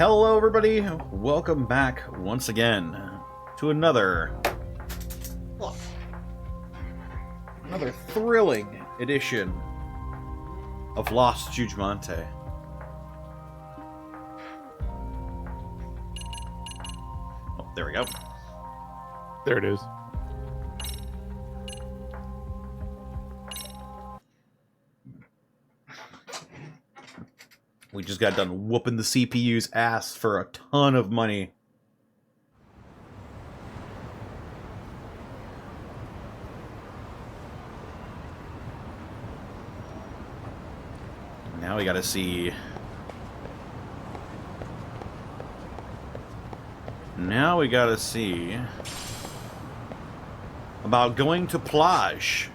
Hello everybody, welcome back once again to another thrilling edition of Lost Judgement. Oh, there we go. There it is. We just got done whooping the CPU's ass for a ton of money. Now we gotta see... Now we gotta see... about going to plage.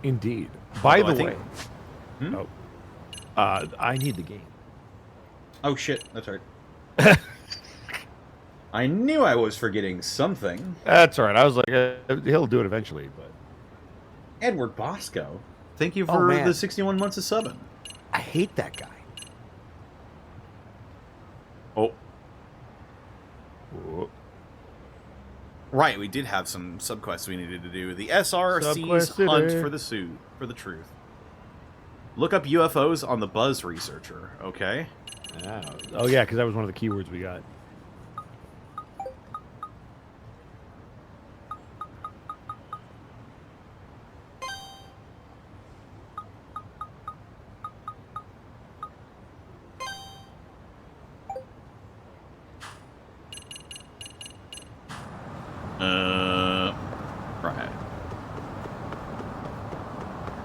Indeed. By Although the I way... think... Oh. I need the game. Oh shit, that's right. I knew I was forgetting something. That's all right. I was like, he'll do it eventually, but... Edward Bosco. Thank you for the 61 months of subbing. I hate that guy. Oh. Whoa. Right, we did have some subquests we needed to do. The SRC's hunt for the truth. Look up UFOs on the Buzz Researcher, okay? Oh, yeah, because that was one of the keywords we got. Right.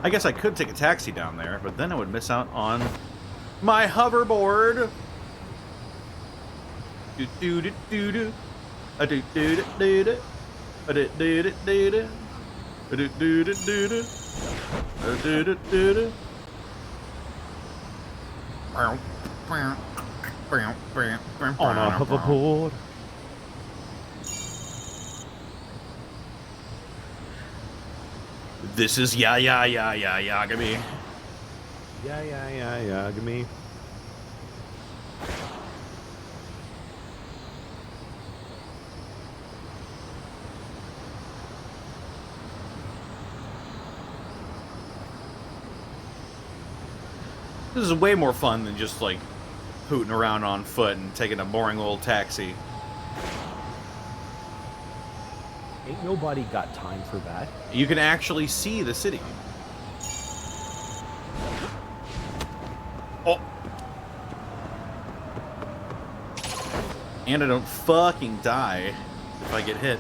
I guess I could take a taxi down there, but then I would miss out on my hoverboard. Do do do do do. A do do do do do. A do do do do do. A do do do do do. A do do do do. On a hoverboard. This is Yagami. Yeah, give me. This is way more fun than just, like, hooting around on foot and taking a boring old taxi. Ain't nobody got time for that. You can actually see the city. Oh. And I don't fucking die if I get hit.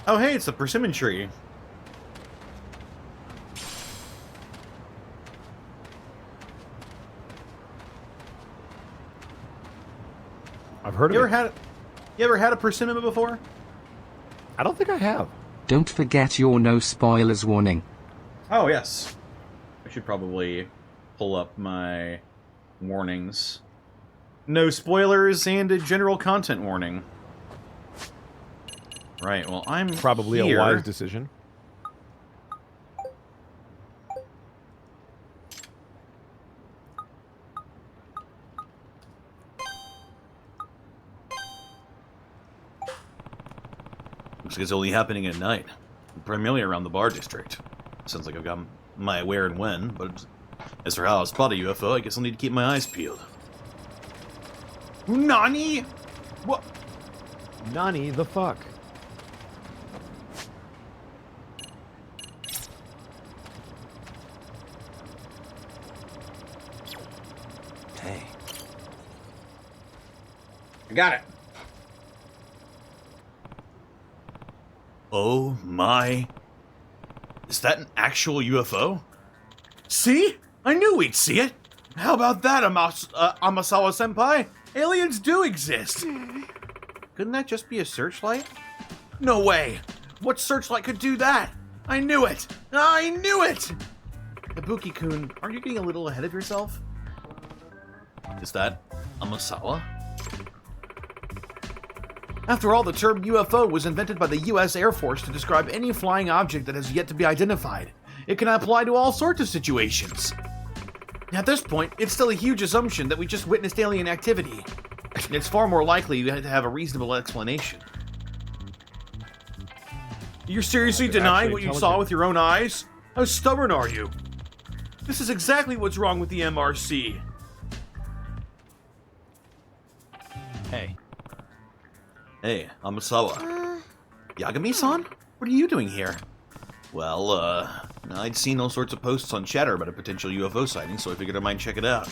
Oh, hey, it's the persimmon tree. I've heard of it. You ever had a persimmon before? I don't think I have. Don't forget your no spoilers warning. Oh, yes. I should probably pull up my warnings. No spoilers and a general content warning. Right, well, I'm Probably here. a wise decision. Looks like it's only happening at night. Primarily around the bar district. Sounds like I've got my where and when, but as for how I spot a UFO, I guess I'll need to keep my eyes peeled. Nani? What? Nani the fuck? Hey. I got it. Oh my. Is that an actual UFO? See? I knew we'd see it. How about that, Amasawa-senpai? Aliens do exist! Couldn't that just be a searchlight? No way! What searchlight could do that? I knew it! I knew it! Ibuki-kun, aren't you getting a little ahead of yourself? Is that Amasawa? After all, the term UFO was invented by the US Air Force to describe any flying object that has yet to be identified. It can apply to all sorts of situations. At this point, it's still a huge assumption that we just witnessed alien activity. It's far more likely to have a reasonable explanation. You're seriously denying what you saw with your own eyes? How stubborn are you? This is exactly what's wrong with the MRC. Hey. Hey, Amasawa. Yagami-san? What are you doing here? Well, I'd seen all sorts of posts on Chatter about a potential UFO sighting, so I figured I might check it out.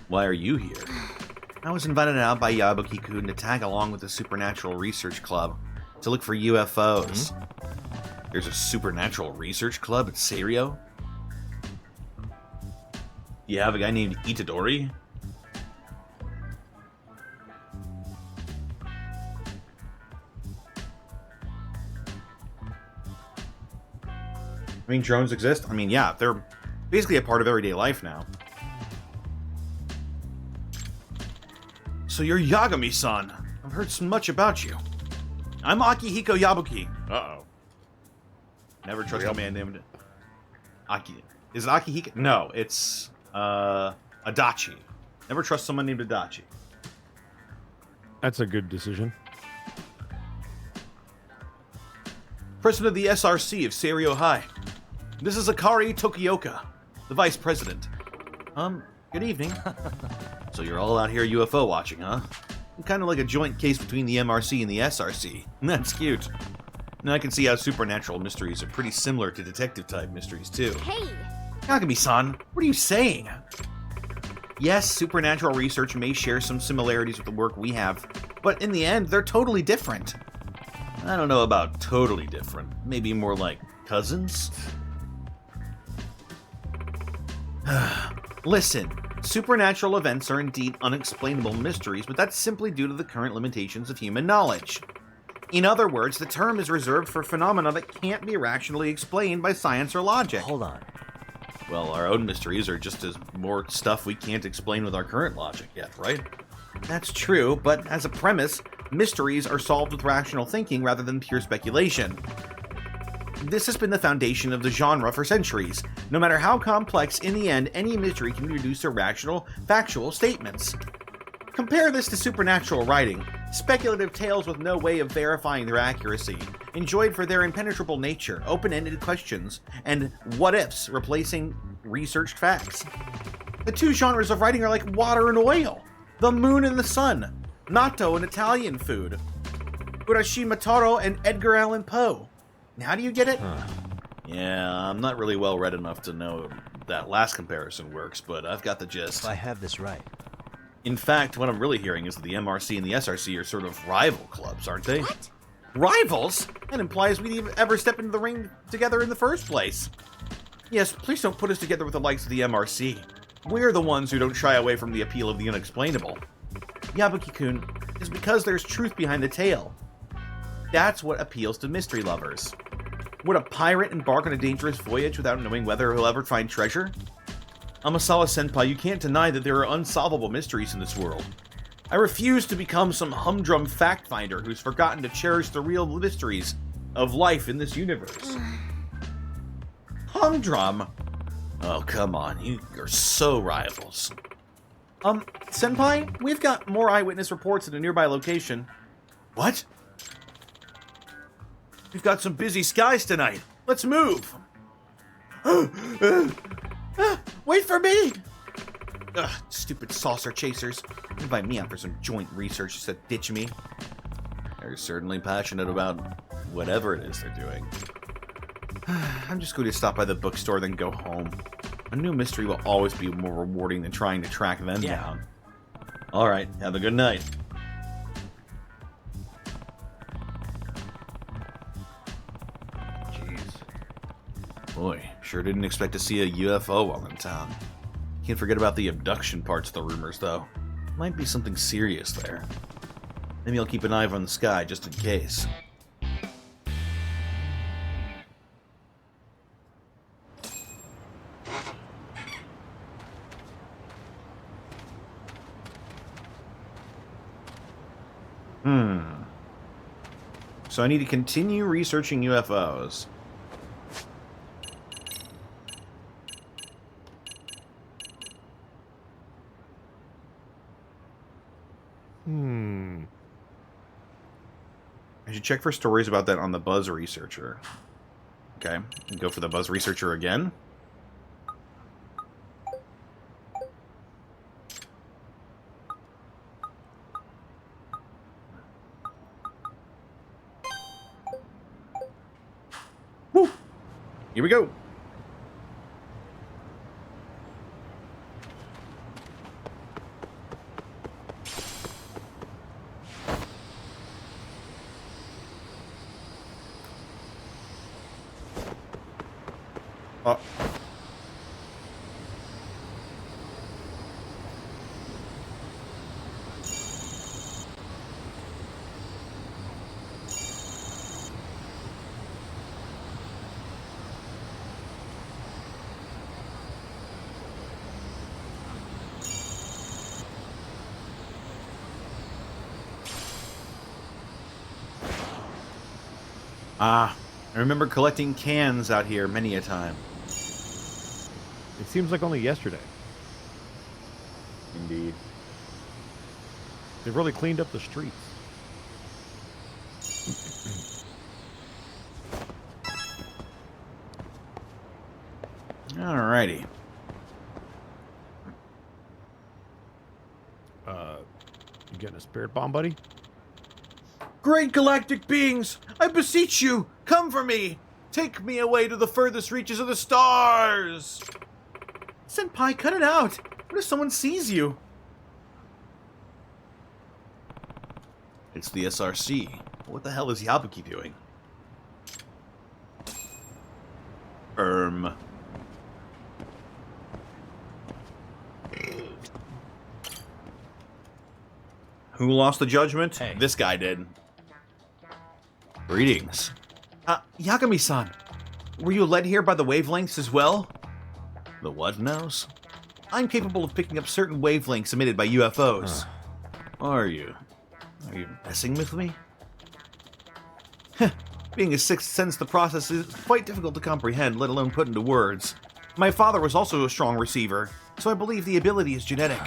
Why are you here? I was invited out by Yabuki-kun to tag along with the Supernatural Research Club to look for UFOs. There's a Supernatural Research Club at Serio? You have a guy named Itadori? I mean, drones exist? I mean, yeah, they're basically a part of everyday life now. So you're Yagami-san. I've heard so much about you. I'm Akihiko Yabuki. Uh-oh. Never trust a man named Aki. Is it Akihiko? No, it's Adachi. Never trust someone named Adachi. That's a good decision. President of the SRC of Serio High. This is Akari Tokioka, the vice president. Good evening. So you're all out here UFO watching, huh? Kind of like a joint case between the MRC and the SRC. That's cute. Now I can see how supernatural mysteries are pretty similar to detective-type mysteries, too. Hey! Yagami-san, what are you saying? Yes, supernatural research may share some similarities with the work we have, but in the end, they're totally different. I don't know about totally different. Maybe more like cousins? Listen, supernatural events are indeed unexplainable mysteries, but that's simply due to the current limitations of human knowledge. In other words, the term is reserved for phenomena that can't be rationally explained by science or logic. Hold on. Well, our own mysteries are just as more stuff we can't explain with our current logic yet, right? That's true, but as a premise, mysteries are solved with rational thinking rather than pure speculation. This has been the foundation of the genre for centuries. No matter how complex, in the end, any mystery can be reduced to rational, factual statements. Compare this to supernatural writing, speculative tales with no way of verifying their accuracy, enjoyed for their impenetrable nature, open-ended questions, and what-ifs replacing researched facts. The two genres of writing are like water and oil, the moon and the sun, natto and Italian food, Urashima Taro and Edgar Allan Poe. How do you get it? Yeah, I'm not really well read enough to know that last comparison works, but I've got the gist. If I have this right. In fact, what I'm really hearing is that the MRC and the SRC are sort of rival clubs, aren't they? What? Rivals? That implies we'd ever step into the ring together in the first place. Yes, please don't put us together with the likes of the MRC. We're the ones who don't shy away from the appeal of the unexplainable. Yabuki-kun, is because there's truth behind the tale. That's what appeals to mystery lovers. Would a pirate embark on a dangerous voyage without knowing whether he'll ever find treasure? Amasawa-senpai, you can't deny that there are unsolvable mysteries in this world. I refuse to become some humdrum fact-finder who's forgotten to cherish the real mysteries of life in this universe. Humdrum? Oh, come on, you are so rivals. Senpai, we've got more eyewitness reports at a nearby location. What? We've got some busy skies tonight. Let's move. Wait for me! Ugh, stupid saucer chasers. Invite me out for some joint research just to ditch me. They're certainly passionate about whatever it is they're doing. I'm just going to stop by the bookstore, then go home. A new mystery will always be more rewarding than trying to track them down. Alright, have a good night. Jeez. Boy, sure didn't expect to see a UFO while in town. Can't forget about the abduction parts of the rumors, though. Might be something serious there. Maybe I'll keep an eye on the sky, just in case. So I need to continue researching UFOs. I should check for stories about that on the Buzz Researcher. Okay, and go for the Buzz Researcher again. Woo! Here we go. Oh. Ah, I remember collecting cans out here many a time. It seems like only yesterday. Indeed. They've really cleaned up the streets. Alrighty. You getting a spirit bomb, buddy? Great galactic beings, I beseech you, come for me! Take me away to the furthest reaches of the stars! Senpai, cut it out! What if someone sees you? It's the SRC. What the hell is Yabuki doing? Who lost the judgment? Hey. This guy did. Greetings. Yagami-san, were you led here by the wavelengths as well? The what knows? I'm capable of picking up certain wavelengths emitted by UFOs. Are you? Are you messing with me? Being a sixth sense, the process is quite difficult to comprehend, let alone put into words. My father was also a strong receiver, so I believe the ability is genetic.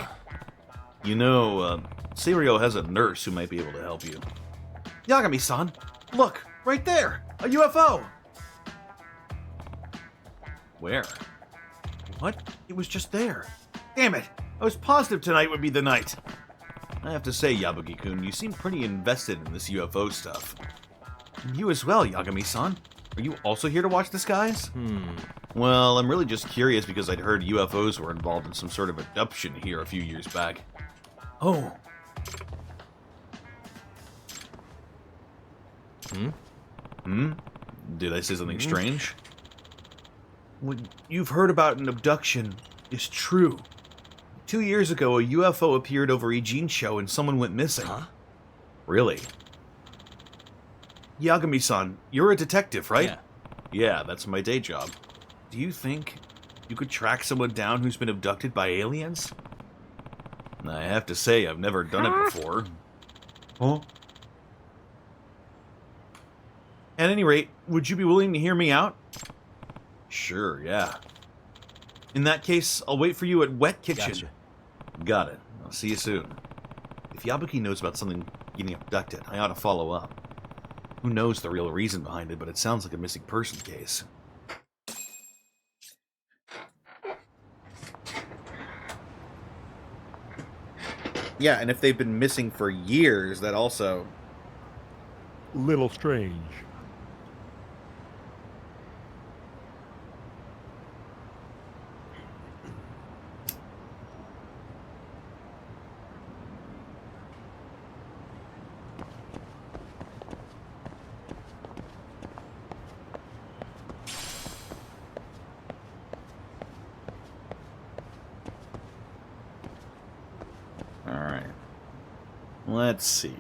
You know, Serio has a nurse who might be able to help you. Yagami-san, look, right there! A UFO! Where? What? It was just there. Damn it! I was positive tonight would be the night. I have to say, Yabuki-kun, you seem pretty invested in this UFO stuff. And you as well, Yagami-san. Are you also here to watch the skies? Well, I'm really just curious because I'd heard UFOs were involved in some sort of abduction here a few years back. Oh. Did I say something strange? What you've heard about an abduction is true. 2 years ago, a UFO appeared over Ijincho and someone went missing. Huh? Really? Yagami-san, you're a detective, right? Yeah. Yeah, that's my day job. Do you think you could track someone down who's been abducted by aliens? I have to say, I've never done it before. Huh? At any rate, would you be willing to hear me out? Sure, yeah. In that case, I'll wait for you at Wet Kitchen. Gotcha. Got it. I'll see you soon. If Yabuki knows about something getting abducted, I ought to follow up. Who knows the real reason behind it, but it sounds like a missing person case. Yeah, and if they've been missing for years, that also... Little strange. Let's see.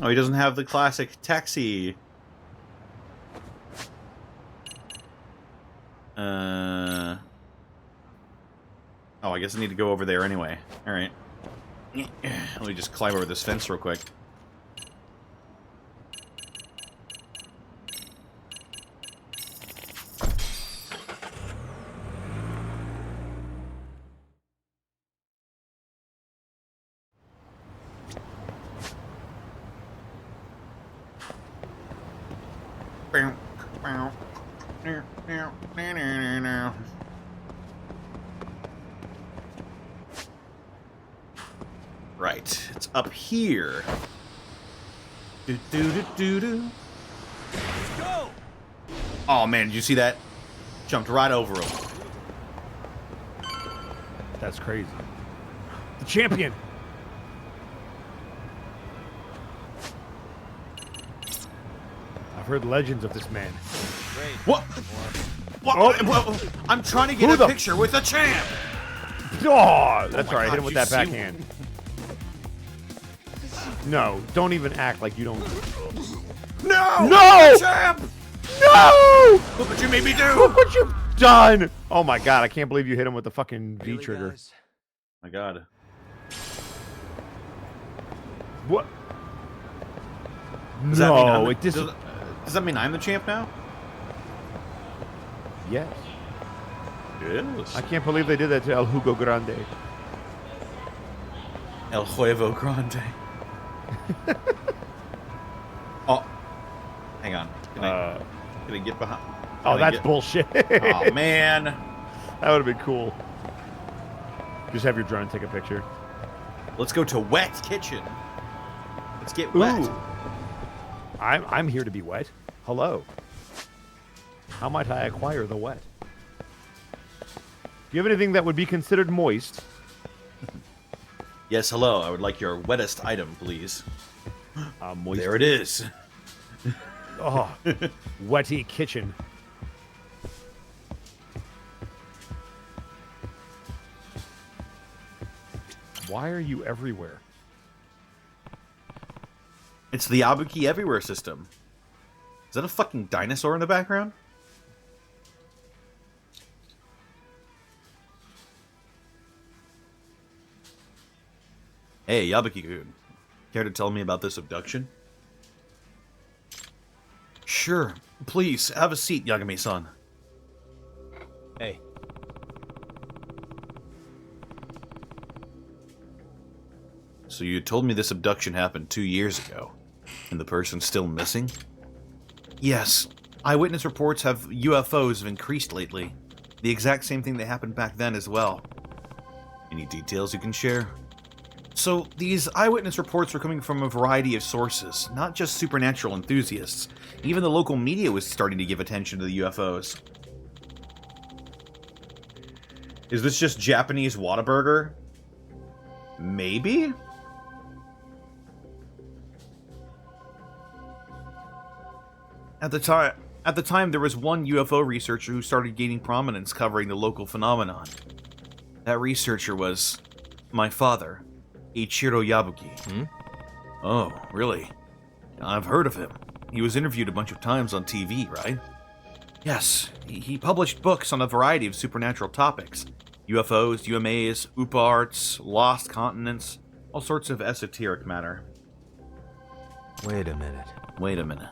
Oh, he doesn't have the classic taxi. Oh, I guess I need to go over there anyway. Alright. Let me just climb over this fence real quick. Right, it's up here. Do do do do do. Let's go! Oh man, did you see that? Jumped right over him. That's crazy. The champion. I've heard legends of this man. Great. What? What? I'm trying to get Who a picture with a champ. Oh, that's my right. God, Hit him with you that see- backhand. No, don't even act like you don't. No! No! Champ! No! Look what you made me Look do! what you've done! Oh my god, I can't believe you hit him with the fucking V Really, trigger. guys? My God. What? Does that mean I'm No, the- it just. does that mean I'm the champ now? Yes. Yes. I can't believe they did that to El Hugo Grande. El Huevo Grande. Oh, hang on. Can I get behind? Oh, Can I that's get- bullshit. Oh man. That would have been cool. Just have your drone take a picture. Let's go to Wet Kitchen. Let's get wet. Ooh. I'm here to be wet. Hello. How might I acquire the wet? Do you have anything that would be considered moist? Yes, hello. I would like your wettest item, please. Moist. There it is. Oh, wetty kitchen. Why are you everywhere? It's the Abuki Everywhere system. Is that a fucking dinosaur in the background? Hey, Yabuki-kun. Care to tell me about this abduction? Sure. Please, have a seat, Yagami-san. Hey, So you told me this abduction happened 2 years ago, and the person's still missing? Yes. Eyewitness reports of UFOs have increased lately. The exact same thing that happened back then as well. Any details you can share? So, these eyewitness reports were coming from a variety of sources, not just supernatural enthusiasts. Even the local media was starting to give attention to the UFOs. Is this just Japanese Whataburger? Maybe? At the time, there was one UFO researcher who started gaining prominence covering the local phenomenon. That researcher was my father, Ichiro Yabuki. Oh, really? I've heard of him. He was interviewed a bunch of times on TV, right? Yes, he published books on a variety of supernatural topics. UFOs, UMAs, UPA arts, lost continents, all sorts of esoteric matter. wait a minute. Wait a minute.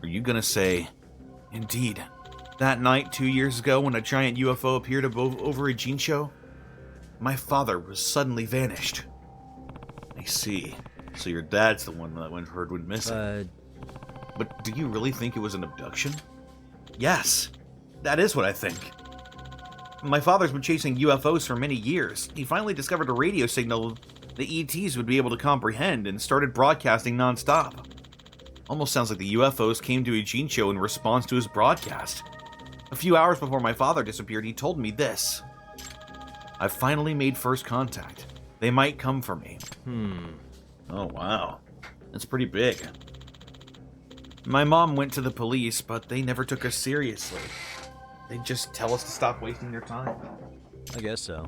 Are you gonna say, indeed, that night 2 years ago when a giant UFO appeared over a Jinsho, my father was suddenly vanished? I see. So your dad's the one that went missing. But do you really think it was an abduction? Yes, that is what I think. My father's been chasing UFOs for many years. He finally discovered a radio signal the ETs would be able to comprehend and started broadcasting non-stop. Almost sounds like the UFOs came to Ijincho in response to his broadcast. A few hours before my father disappeared, he told me this. I've finally made first contact. They might come for me. Oh, wow. That's pretty big. My mom went to the police, but they never took us seriously. They just tell us to stop wasting their time. I guess so.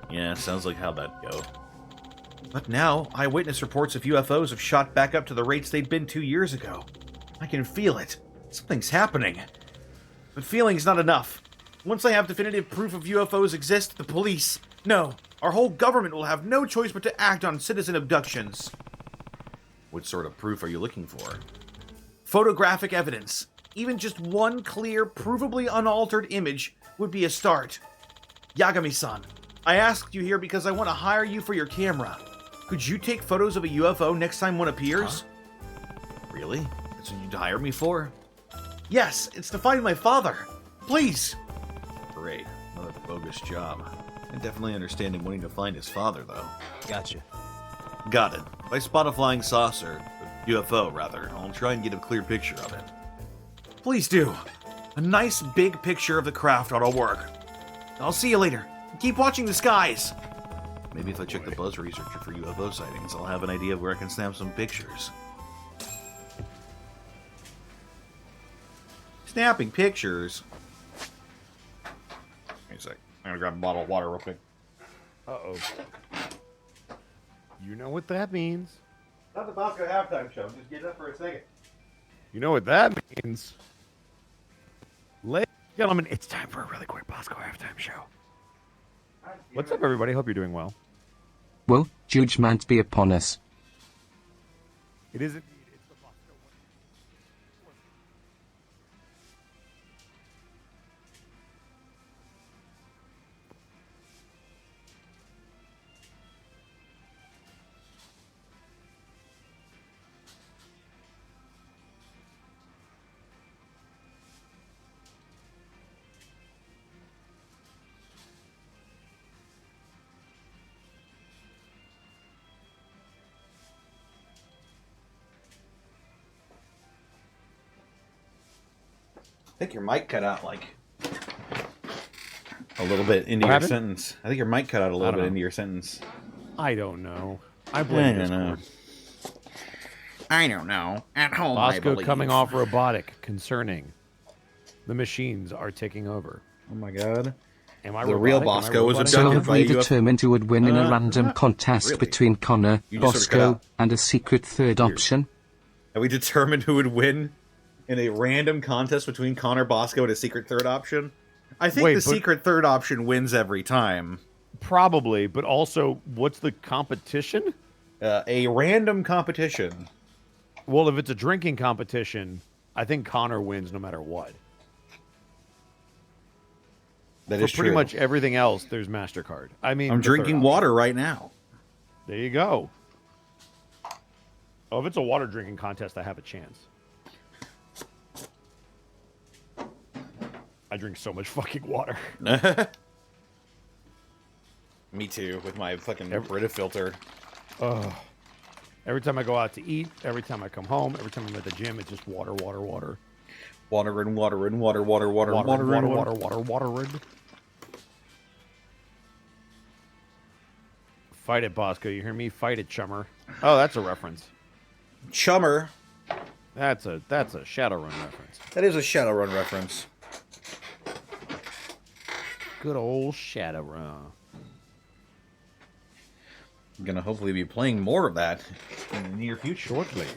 Yeah, sounds like how that'd go. But now, eyewitness reports of UFOs have shot back up to the rates they'd been 2 years ago. I can feel it. Something's happening. But feeling's not enough. Once I have definitive proof of UFOs exist, the police, no, our whole government will have no choice but to act on citizen abductions. What sort of proof are you looking for? Photographic evidence. Even just one clear, provably unaltered image would be a start. Yagami-san, I asked you here because I want to hire you for your camera. Could you take photos of a UFO next time one appears? Huh? Really? That's what you'd hire me for? Yes, it's to find my father. Please. Great. Another bogus job. I definitely understand him wanting to find his father, though. Gotcha. Got it. If I spot a flying saucer, UFO rather, I'll try and get a clear picture of it. Please do. A nice big picture of the craft ought to work. I'll see you later. Keep watching the skies. Maybe if I check the Buzz researcher for UFO sightings, I'll have an idea of where I can snap some pictures. Snapping pictures? Wait a sec. I'm gonna grab a bottle of water real quick. Uh-oh. You know what that means. Not the Bosco halftime show. Just get up for a second. You know what that means. Ladies and gentlemen, it's time for a really quick Bosco halftime show. What's up, everybody? Hope you're doing well. Will judgment be upon us? It is indeed. It's the Bosco. I think your mic cut out like a little bit into What your happened? sentence. I think your mic cut out a little bit know. into your sentence. I don't know. I blame Discord. I don't know. At home, I Bosco believe. coming off robotic concerning the machines are taking over. Oh my god. Am I The real robotic? Am I Bosco was robotic? So abducted have by we a UFO. determined who would win in a random not contest really. between Connor, You just sort of cut Bosco, out. and a secret third option? Have we determined who would win in a random contest between Connor, Bosco, and a secret third option? I think Wait, the but- secret third option wins every time. Probably, but also, what's the competition? A random competition. Well, if it's a drinking competition, I think Connor wins no matter what. That For is pretty true. much everything else, there's MasterCard. I mean, I'm the third drinking option. water right now. There you go. Oh, if it's a water drinking contest, I have a chance. I drink so much fucking water. Me too, with my fucking Every- Brita filter. Every time I go out to eat, every time I come home, every time I'm at the gym, it's just water, water, water. Water and water and water, water, water, Water, water, water, and water, water, water, water. Fight it, Bosco. You hear me? Fight it, chummer. Oh, that's a reference. Chummer. That's a Shadowrun reference. That is a Shadowrun reference. Good old Shadowrun. I'm gonna hopefully be playing more of that in the near future. Shortly.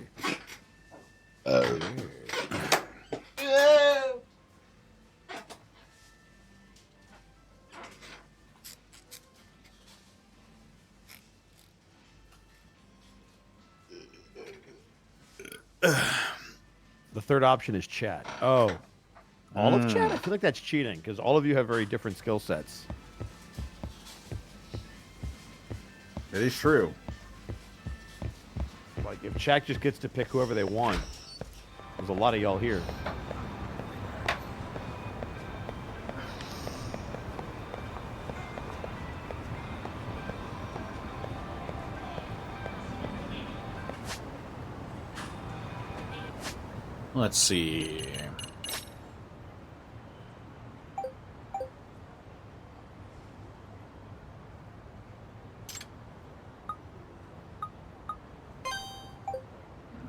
The third option is chat. Oh. All of chat? I feel like that's cheating, because all of you have very different skill sets. It is true. Like, if chat just gets to pick whoever they want, there's a lot of y'all here. Let's see.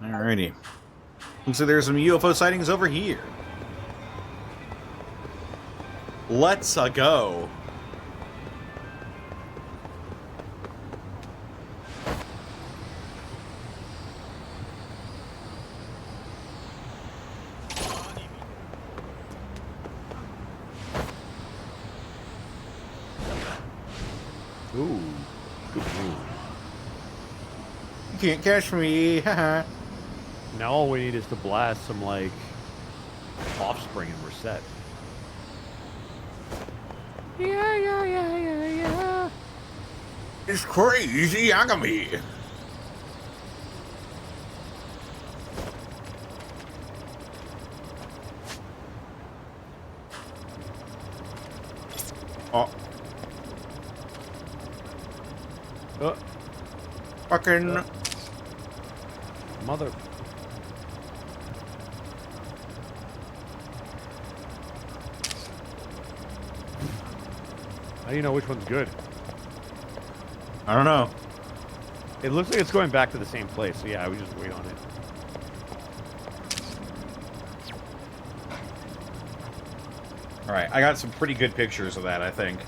Alrighty. Looks like there's some UFO sightings over here. Let's go. Ooh. Good move. You can't catch me. Haha. Now all we need is to blast some, like, offspring and we're set. Yeah. It's crazy, Yagami. Oh. Fucking. Mother. How do you know which one's good? I don't know. It looks like it's going back to the same place, so yeah, we just wait on it. Alright, I got some pretty good pictures of that, I think.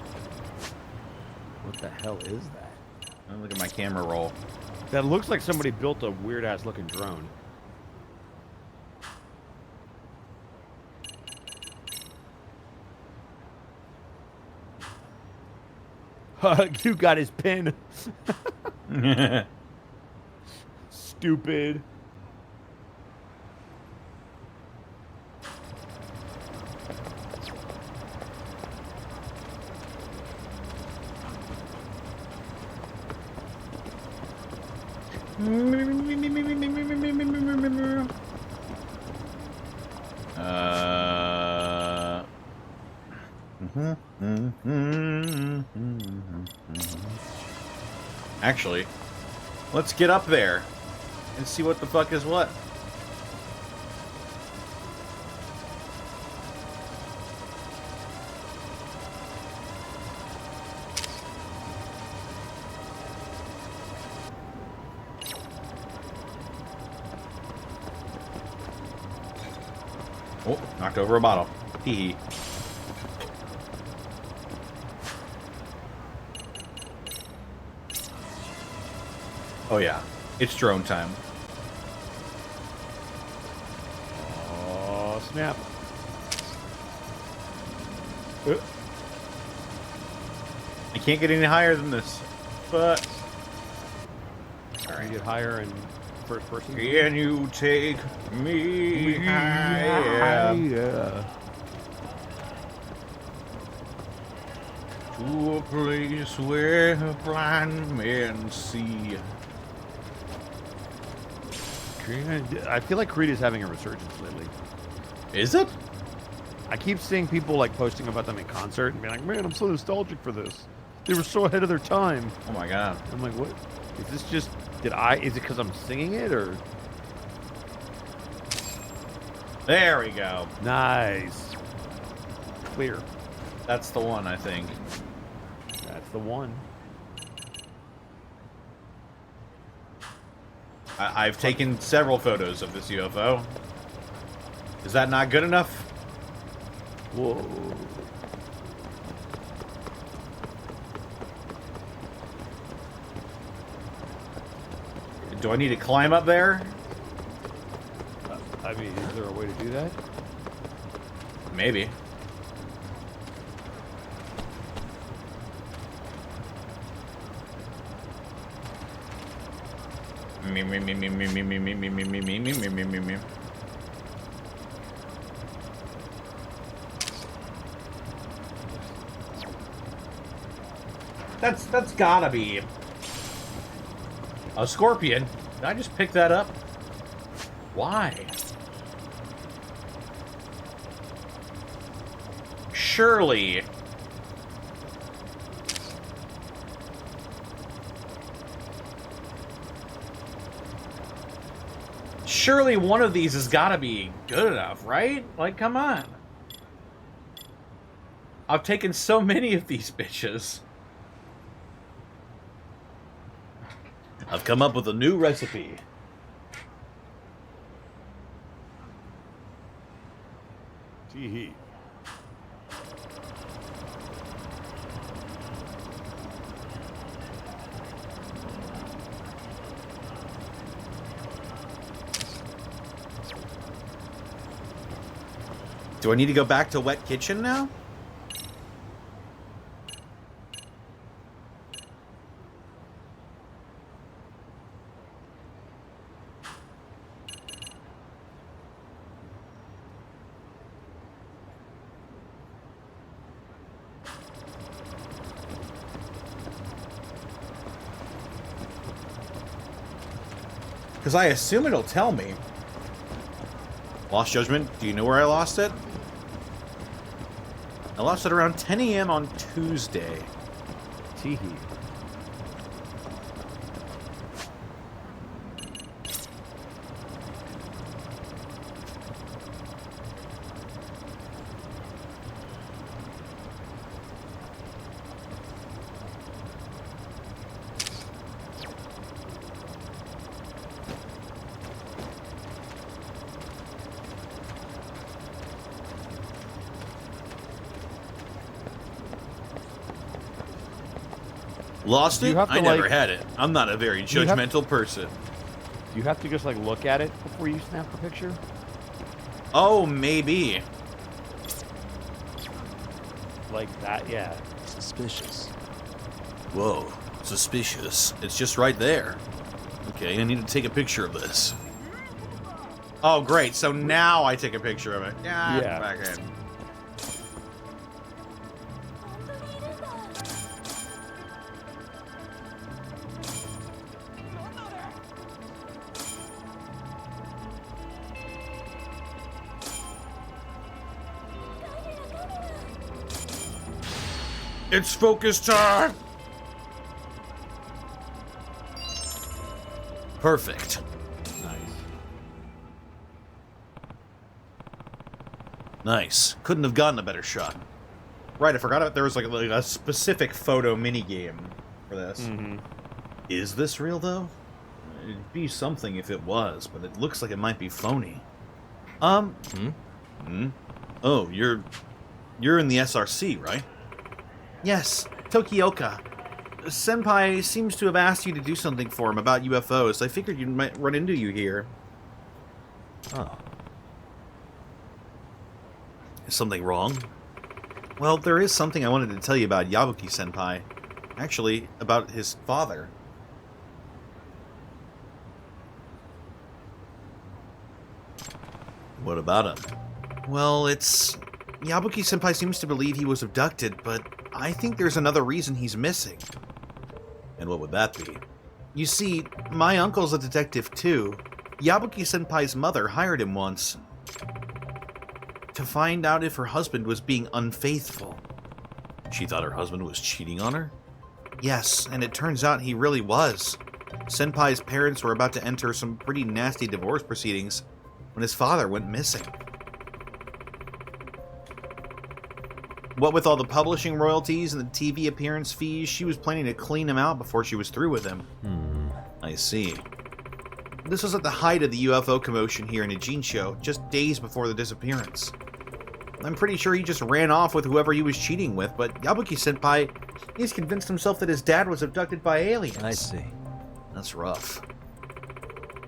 What the hell is that? Look at my camera roll. That looks like somebody built a weird-ass looking drone. Dude got his pin. Stupid. Actually, let's get up there and see what the fuck is what. Oh, knocked over a bottle. Hee hee. Oh yeah, it's drone time. Oh, snap. I can't get any higher than this, but... Alright, get higher in first person. Can you take me higher Yeah. to a place where blind men see? I feel like Creed is having a resurgence lately. Is it? I keep seeing people like posting about them in concert and being like, man, I'm so nostalgic for this. They were so ahead of their time. Oh my god. I'm like, what? Is this just, is it because I'm singing it or? There we go. Nice. Clear. That's the one, I think. That's the one. I've taken several photos of this UFO. Is that not good enough? Whoa. Do I need to climb up there? I mean, is there a way to do that? Maybe. Me. That's gotta be a scorpion. Did I just pick that up? Why? Surely. Surely one of these has got to be good enough, right? Like, come on. I've taken so many of these bitches. I've come up with a new recipe. Tee-hee. Do I need to go back to Wet Kitchen now? Because I assume it'll tell me. Lost Judgment, do you know where I lost it? I lost it around 10 a.m. on Tuesday. Tee-hee. Lost You it? have to, I never like- had it. I'm not a very You have- judgmental person. Do you have to just, like, look at it before you snap the picture? Oh, maybe. Like that, yeah. Suspicious. Whoa, suspicious. It's just right there. Okay, I need to take a picture of this. Oh, great. So now I take a picture of it. Yeah. Back in. It's focus time! Perfect. Nice. Nice. Couldn't have gotten a better shot. Right, I forgot there was like a specific photo minigame for this. Mm-hmm. Is this real, though? It'd be something if it was, but it looks like it might be phony. Oh, you're in the SRC, right? Yes, Tokioka. Senpai seems to have asked you to do something for him about UFOs. I figured you might run into you here. Oh. Is something wrong? Well, there is something I wanted to tell you about Yabuki-senpai. Actually, about his father. What about him? Well, Yabuki-senpai seems to believe he was abducted, but I think there's another reason he's missing. And what would that be? You see, my uncle's a detective too. Yabuki-senpai's mother hired him once to find out if her husband was being unfaithful. She thought her husband was cheating on her? Yes, and it turns out he really was. Senpai's parents were about to enter some pretty nasty divorce proceedings when his father went missing. What with all the publishing royalties and the TV appearance fees, she was planning to clean him out before she was through with him. I see. This was at the height of the UFO commotion here in Ijincho, just days before the disappearance. I'm pretty sure he just ran off with whoever he was cheating with, but Yabuki-senpai, he's convinced himself that his dad was abducted by aliens. I see. That's rough.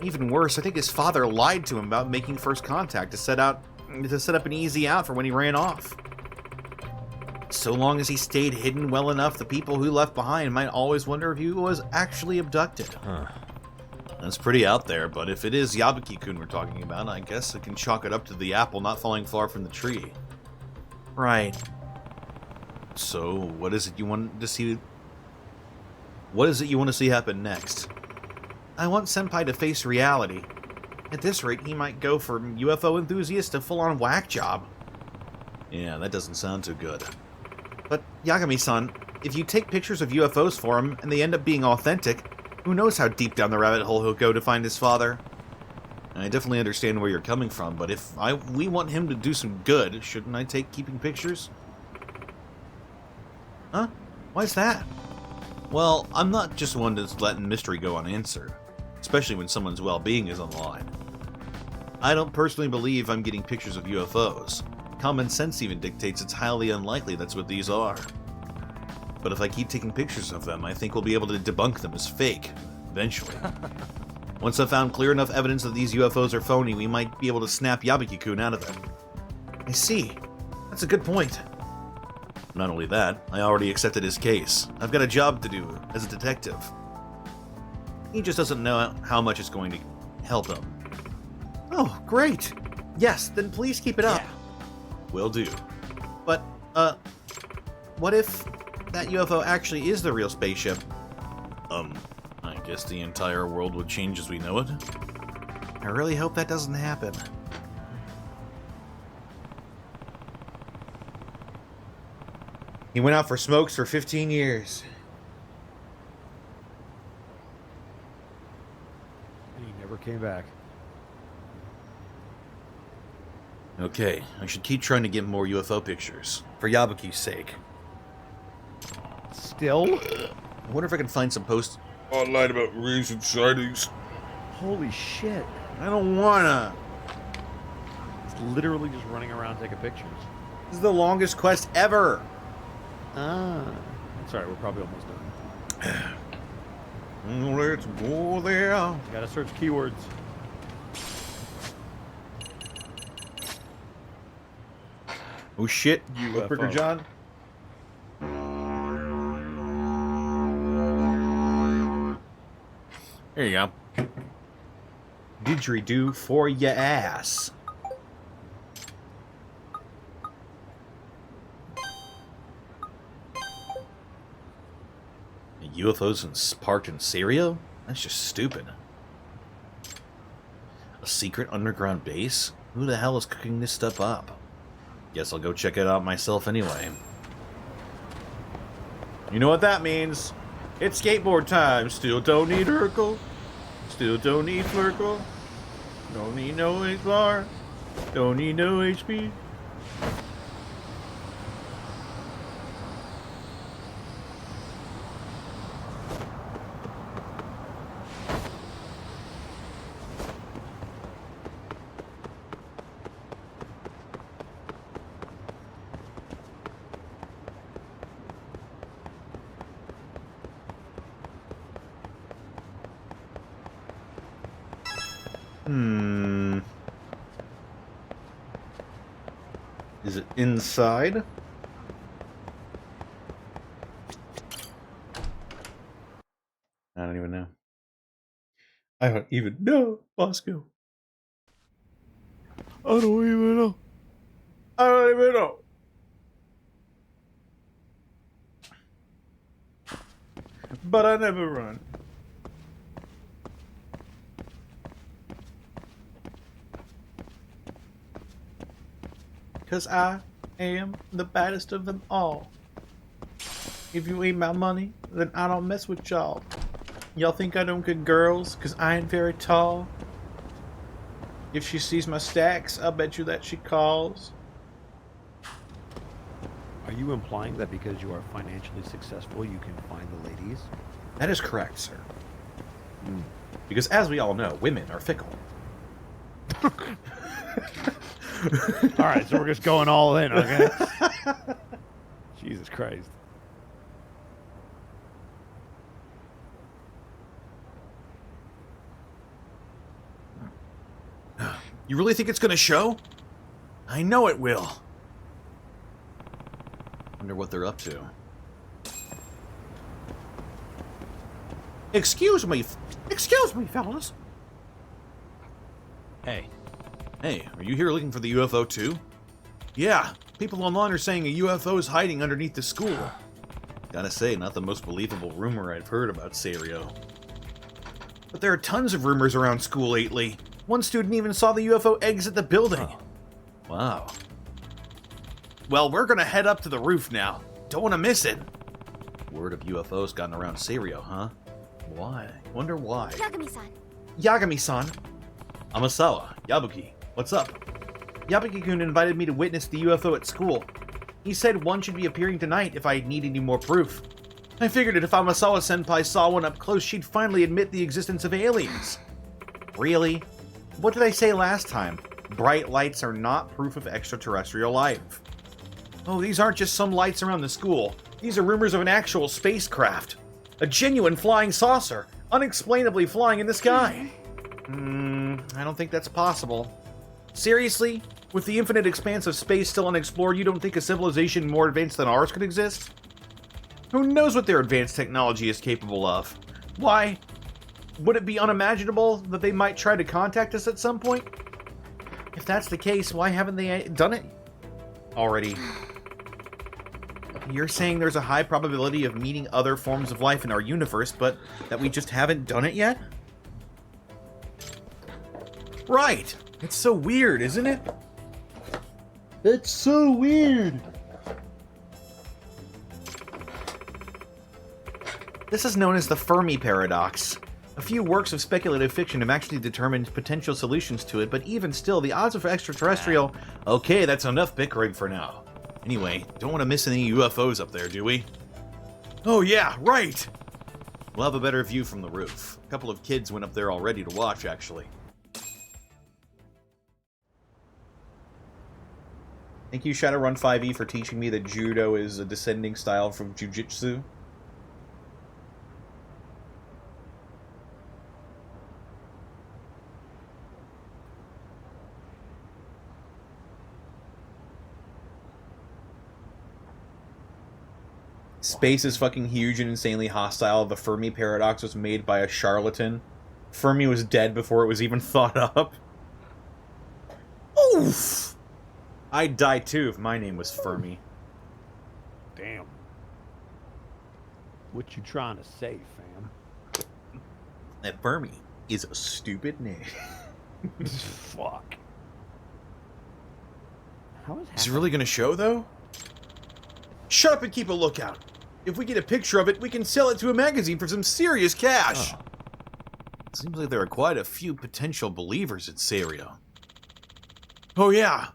Even worse, I think his father lied to him about making first contact to set up an easy out for when he ran off. So long as he stayed hidden well enough, the people who left behind might always wonder if he was actually abducted. Huh. That's pretty out there, but if it is Yabuki-kun we're talking about, I guess I can chalk it up to the apple not falling far from the tree. Right. So, what is it you want to see? What is it you want to see happen next? I want Senpai to face reality. At this rate, he might go from UFO enthusiast to full-on whack job. Yeah, that doesn't sound too good. But, Yagami-san, if you take pictures of UFOs for him and they end up being authentic, who knows how deep down the rabbit hole he'll go to find his father? I definitely understand where you're coming from, but if we want him to do some good, shouldn't I take keeping pictures? Huh? Why's that? Well, I'm not just one that's letting mystery go unanswered, especially when someone's well-being is on the line. I don't personally believe I'm getting pictures of UFOs. Common sense even dictates it's highly unlikely that's what these are. But if I keep taking pictures of them, I think we'll be able to debunk them as fake, eventually. Once I've found clear enough evidence that these UFOs are phony, we might be able to snap Yabiki-kun out of them. I see. That's a good point. Not only that, I already accepted his case. I've got a job to do as a detective. He just doesn't know how much it's going to help him. Oh, great! Yes, then please keep it up. Will do. But, what if that UFO actually is the real spaceship? I guess the entire world would change as we know it. I really hope that doesn't happen. He went out for smokes for 15 years. And he never came back. Okay, I should keep trying to get more UFO pictures. For Yabuki's sake. Still? I wonder if I can find some posts online about recent sightings. Holy shit. I don't wanna. It's literally just running around taking pictures. This is the longest quest ever. That's alright, we're probably almost done. Let's go there. You gotta search keywords. Oh shit, UFO. Clifford John. There you go. Didgeridoo for ya ass. UFOs parked in Syria? That's just stupid. A secret underground base? Who the hell is cooking this stuff up? Guess I'll go check it out myself anyway. You know what that means? It's skateboard time. Still don't need Urkel. Still don't need Flurkle. Don't need no H-bar. Don't need no HP. Is it inside? I don't even know. I don't even know, Bosco. I don't even know. I don't even know. But I never run. Cause I am the baddest of them all. If you ain't my money, then I don't mess with y'all. Y'all think I don't get girls cause I ain't very tall? If she sees my stacks, I'll bet you that she calls. Are you implying that because you are financially successful, you can find the ladies? That is correct, sir. Because as we all know, women are fickle. Alright, so we're just going all in, okay? Jesus Christ. You really think it's gonna show? I know it will. Wonder what they're up to. Excuse me, fellas. Hey, Hey, are you here looking for the UFO too? Yeah, people online are saying a UFO is hiding underneath the school. Gotta say, not the most believable rumor I've heard about Serio. But there are tons of rumors around school lately. One student even saw the UFO exit the building. Wow. Well, we're gonna head up to the roof now. Don't want to miss it. Word of UFOs gotten around Serio, huh? Why? Wonder why. Yagami-san. Yagami-san. Amasawa. Yabuki. What's up? Yabuki-kun invited me to witness the UFO at school. He said one should be appearing tonight if I need any more proof. I figured that if Amasawa-senpai saw one up close, she'd finally admit the existence of aliens. Really? What did I say last time? Bright lights are not proof of extraterrestrial life. Oh, these aren't just some lights around the school. These are rumors of an actual spacecraft. A genuine flying saucer, unexplainably flying in the sky. I don't think that's possible. Seriously? With the infinite expanse of space still unexplored, you don't think a civilization more advanced than ours could exist? Who knows what their advanced technology is capable of? Why? Would it be unimaginable that they might try to contact us at some point? If that's the case, why haven't they done it already? You're saying there's a high probability of meeting other forms of life in our universe, but that we just haven't done it yet? Right! It's so weird, isn't it? It's so weird! This is known as the Fermi paradox. A few works of speculative fiction have actually determined potential solutions to it, but even still, the odds of extraterrestrial... Okay, that's enough bickering for now. Anyway, don't want to miss any UFOs up there, do we? Oh yeah, right! We'll have a better view from the roof. A couple of kids went up there already to watch, actually. Thank you, Shadowrun 5e, for teaching me that Judo is a descending style from Jiu-Jitsu. Space is fucking huge and insanely hostile. The Fermi paradox was made by a charlatan. Fermi was dead before it was even thought up. Oof! I'd die too if my name was Fermi. Damn. What you trying to say, fam? That Fermi is a stupid name. Fuck. How is it really gonna show, though? Shut up and keep a lookout. If we get a picture of it, we can sell it to a magazine for some serious cash. Seems like there are quite a few potential believers in Saria. Oh yeah,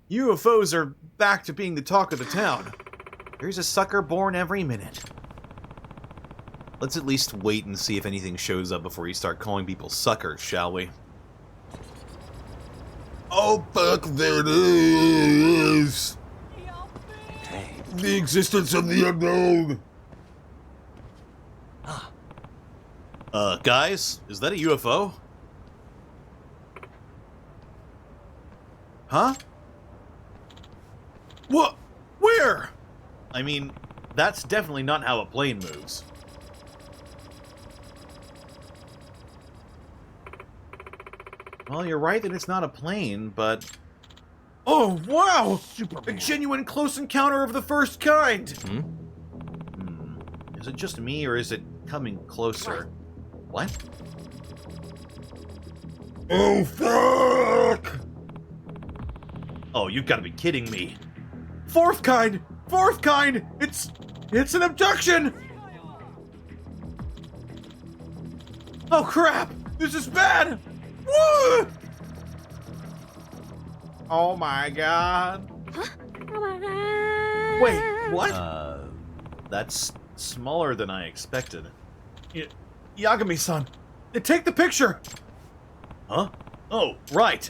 UFOs are back to being the talk of the town. There's a sucker born every minute. Let's at least wait and see if anything shows up before you start calling people suckers, shall we? Oh fuck, there it is! The existence of the unknown! Guys, is that a UFO? Huh? What? Where? I mean, that's definitely not how a plane moves. Well, you're right that it's not a plane, but... Oh, wow! Superman. A genuine close encounter of the first kind! Is it just me, or is it coming closer? What? Oh, fuck! Oh, you've got to be kidding me. Fourth kind! Fourth kind! It's an abduction! Oh, crap! This is bad! Woo! Oh my god. Wait, what? That's smaller than I expected. Yagami-san, take the picture! Huh? Oh, right.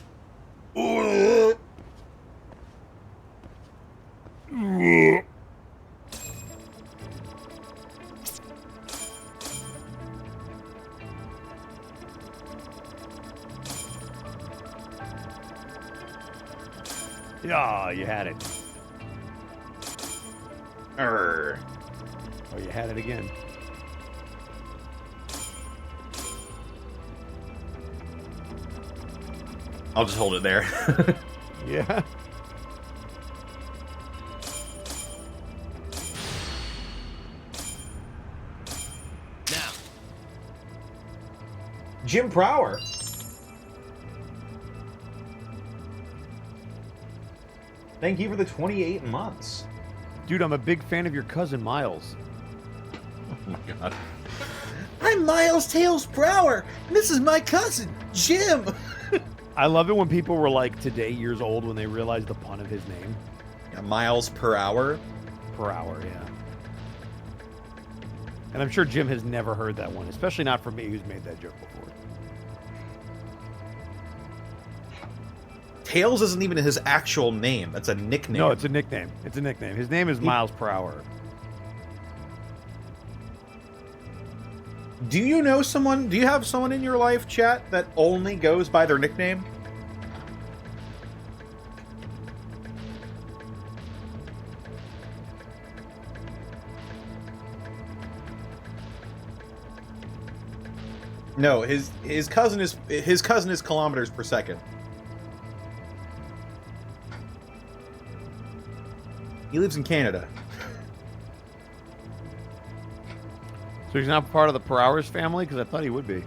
Yeah, you had it. Err. Oh, you had it again. I'll just hold it there. Yeah. Now. Jim Prower. Thank you for the 28 months. Dude, I'm a big fan of your cousin, Miles. Oh my god. I'm Miles Tails Prower, and this is my cousin, Jim. I love it when people were like today years old when they realized the pun of his name. Yeah, miles per hour. Per hour, yeah. And I'm sure Jim has never heard that one, especially not from me who's made that joke before. Tails isn't even his actual name. That's a nickname. No, it's a nickname. It's a nickname. His name is Miles Per Hour. Do you know someone? Do you have someone in your life, chat, that only goes by their nickname? No, his cousin is kilometers per second. He lives in Canada. So he's not part of the Per Hours family? Because I thought he would be.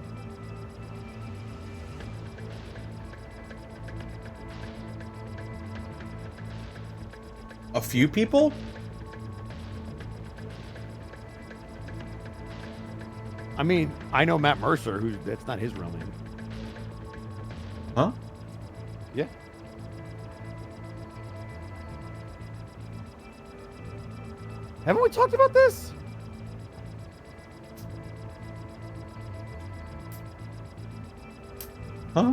A few people? I mean, I know Matt Mercer, that's not his real name. Huh? Yeah. Haven't we talked about this? Huh?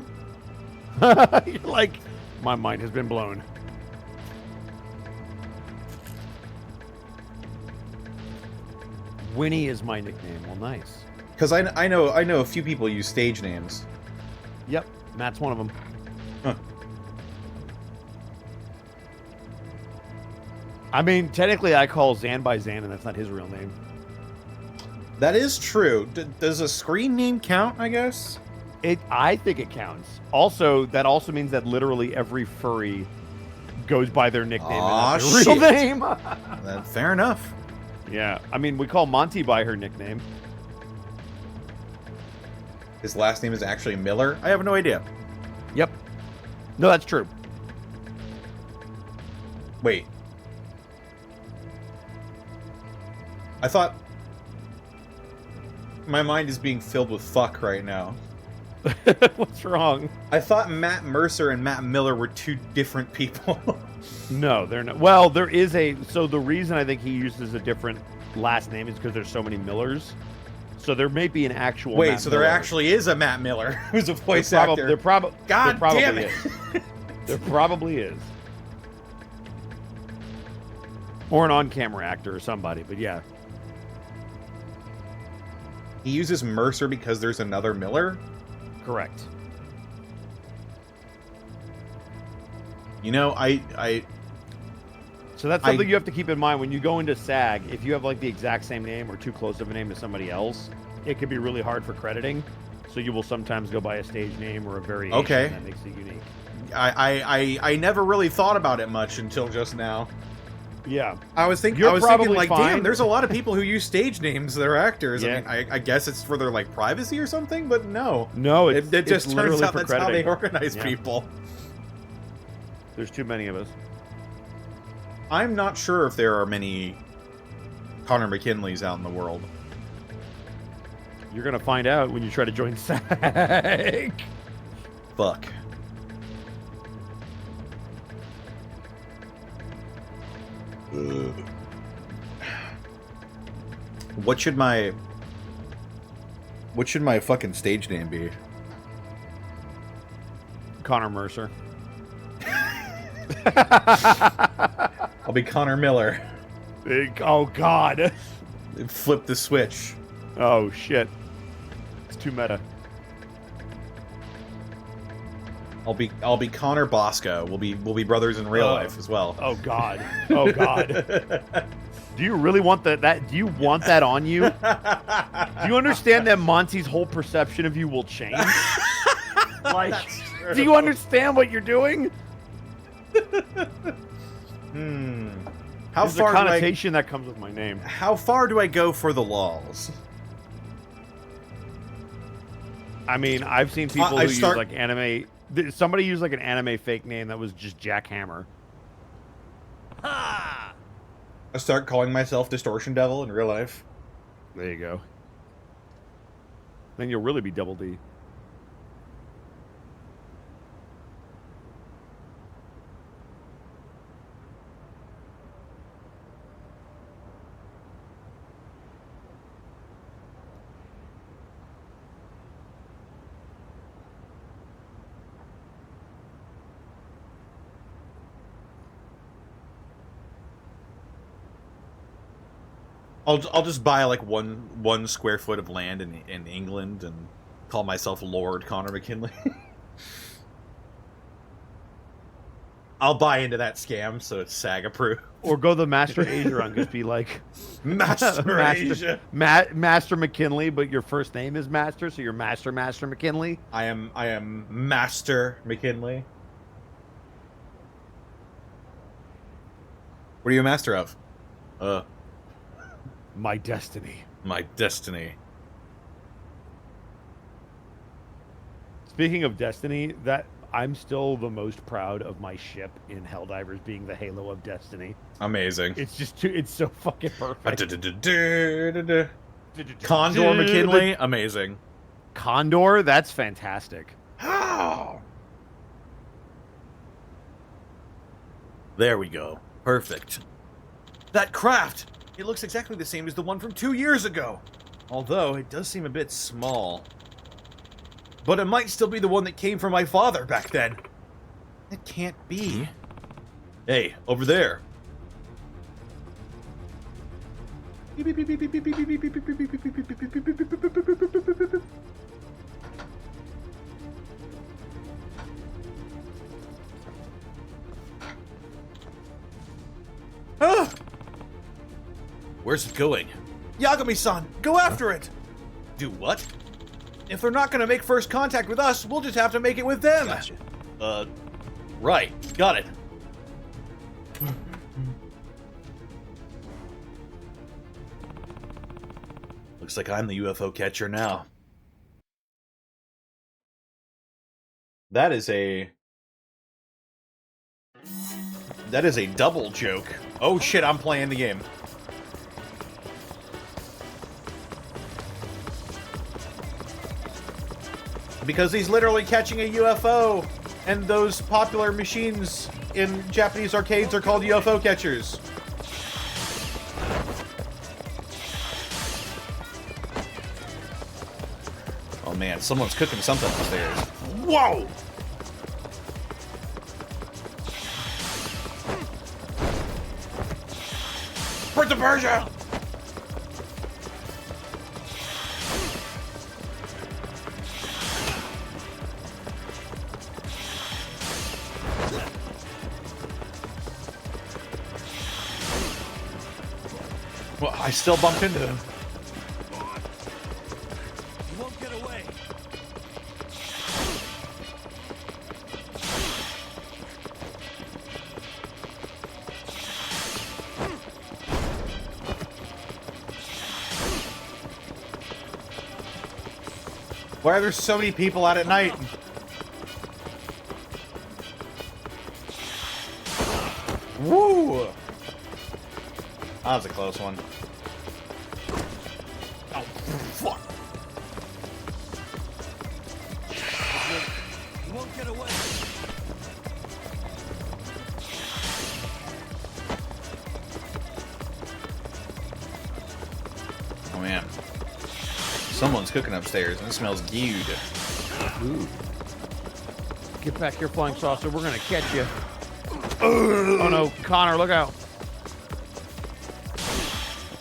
You're like, my mind has been blown. Winnie is my nickname. Well, nice. Because I know a few people use stage names. Yep, Matt's one of them. Huh. I mean, technically, I call Zan by Zan, and that's not his real name. That is true. Does a screen name count, I guess? I think it counts. Also, that also means that literally every furry goes by their nickname and not their real name. Fair enough. Yeah, I mean, we call Monty by her nickname. His last name is actually Miller? I have no idea. Yep. No, that's true. Wait. I thought... My mind is being filled with fuck right now. What's wrong? I thought Matt Mercer and Matt Miller were two different people. No, they're not. Well, there is a... So the reason I think he uses a different last name is because there's so many Millers. So there may be an actual Wait, Matt so there Miller. actually is a Matt Miller who's a voice God actor. there probably damn it. is. There probably is. Or an on-camera actor or somebody, but yeah. He uses Mercer because there's another Miller? Correct. You know, So that's something you have to keep in mind when you go into SAG. If you have like the exact same name or too close of a name to somebody else, it can be really hard for crediting. So you will sometimes go by a stage name or a variation that makes it unique. I never really thought about it much until just now. Yeah. I was thinking like, damn, there's a lot of people who use stage names that are actors. Yeah. I mean, I guess it's for their like privacy or something, but no. No, it just turns out that's how they crediting. organize people. There's too many of us. I'm not sure if there are many Connor McKinleys out in the world. You're going to find out when you try to join SAG. Fuck. What should my fucking stage name be? Connor Mercer. I'll be Connor Miller. Oh, God. Flip the switch. Oh, shit. It's too meta. I'll be Connor Bosco. We'll be brothers in real life as well. Oh, God. Oh, God. Do you really want that? Do you want that on you? Do you understand that Monty's whole perception of you will change? Like, do you understand what you're doing? How There's far a connotation that comes with my name. How far do I go for the lols? I mean, I've seen people who use like anime. Somebody used like an anime fake name that was just Jack Hammer. I start calling myself Distortion Devil in real life. There you go. Then you'll really be Double D. I'll just buy like one square foot of land in England and call myself Lord Connor McKinley. I'll buy into that scam, so it's SAG approved. Or go the Master Asia and just be like Master Asia. Master McKinley, but your first name is Master, so you're Master McKinley. I am Master McKinley. What are you a master of? My destiny. My destiny. Speaking of destiny, that I'm still the most proud of my ship in Helldivers being the Halo of Destiny. Amazing. It's just it's so fucking perfect. Condor McKinley, amazing. Condor, that's fantastic. How? There we go. Perfect. That craft! It looks exactly the same as the one from 2 years ago. Although, it does seem a bit small. But it might still be the one that came from my father back then. It can't be. Hey, over there. Ah! Where's it going? Yagami-san, go after it! Do what? If they're not gonna make first contact with us, we'll just have to make it with them. Gotcha. Right. Got it. Looks like I'm the UFO catcher now. That is a double joke. Oh shit, I'm playing the game. Because he's literally catching a UFO, and those popular machines in Japanese arcades are called UFO catchers. Oh man, someone's cooking something upstairs. Whoa! Prince of Persia! Well, I still bumped into him. You won't get away. Why are there so many people out at night? Woo! That was a close one. Oh, fuck. You won't get away. Oh man. Someone's cooking upstairs and it smells good. Ooh. Get back here, flying saucer. We're gonna catch you. Oh no, Connor, look out.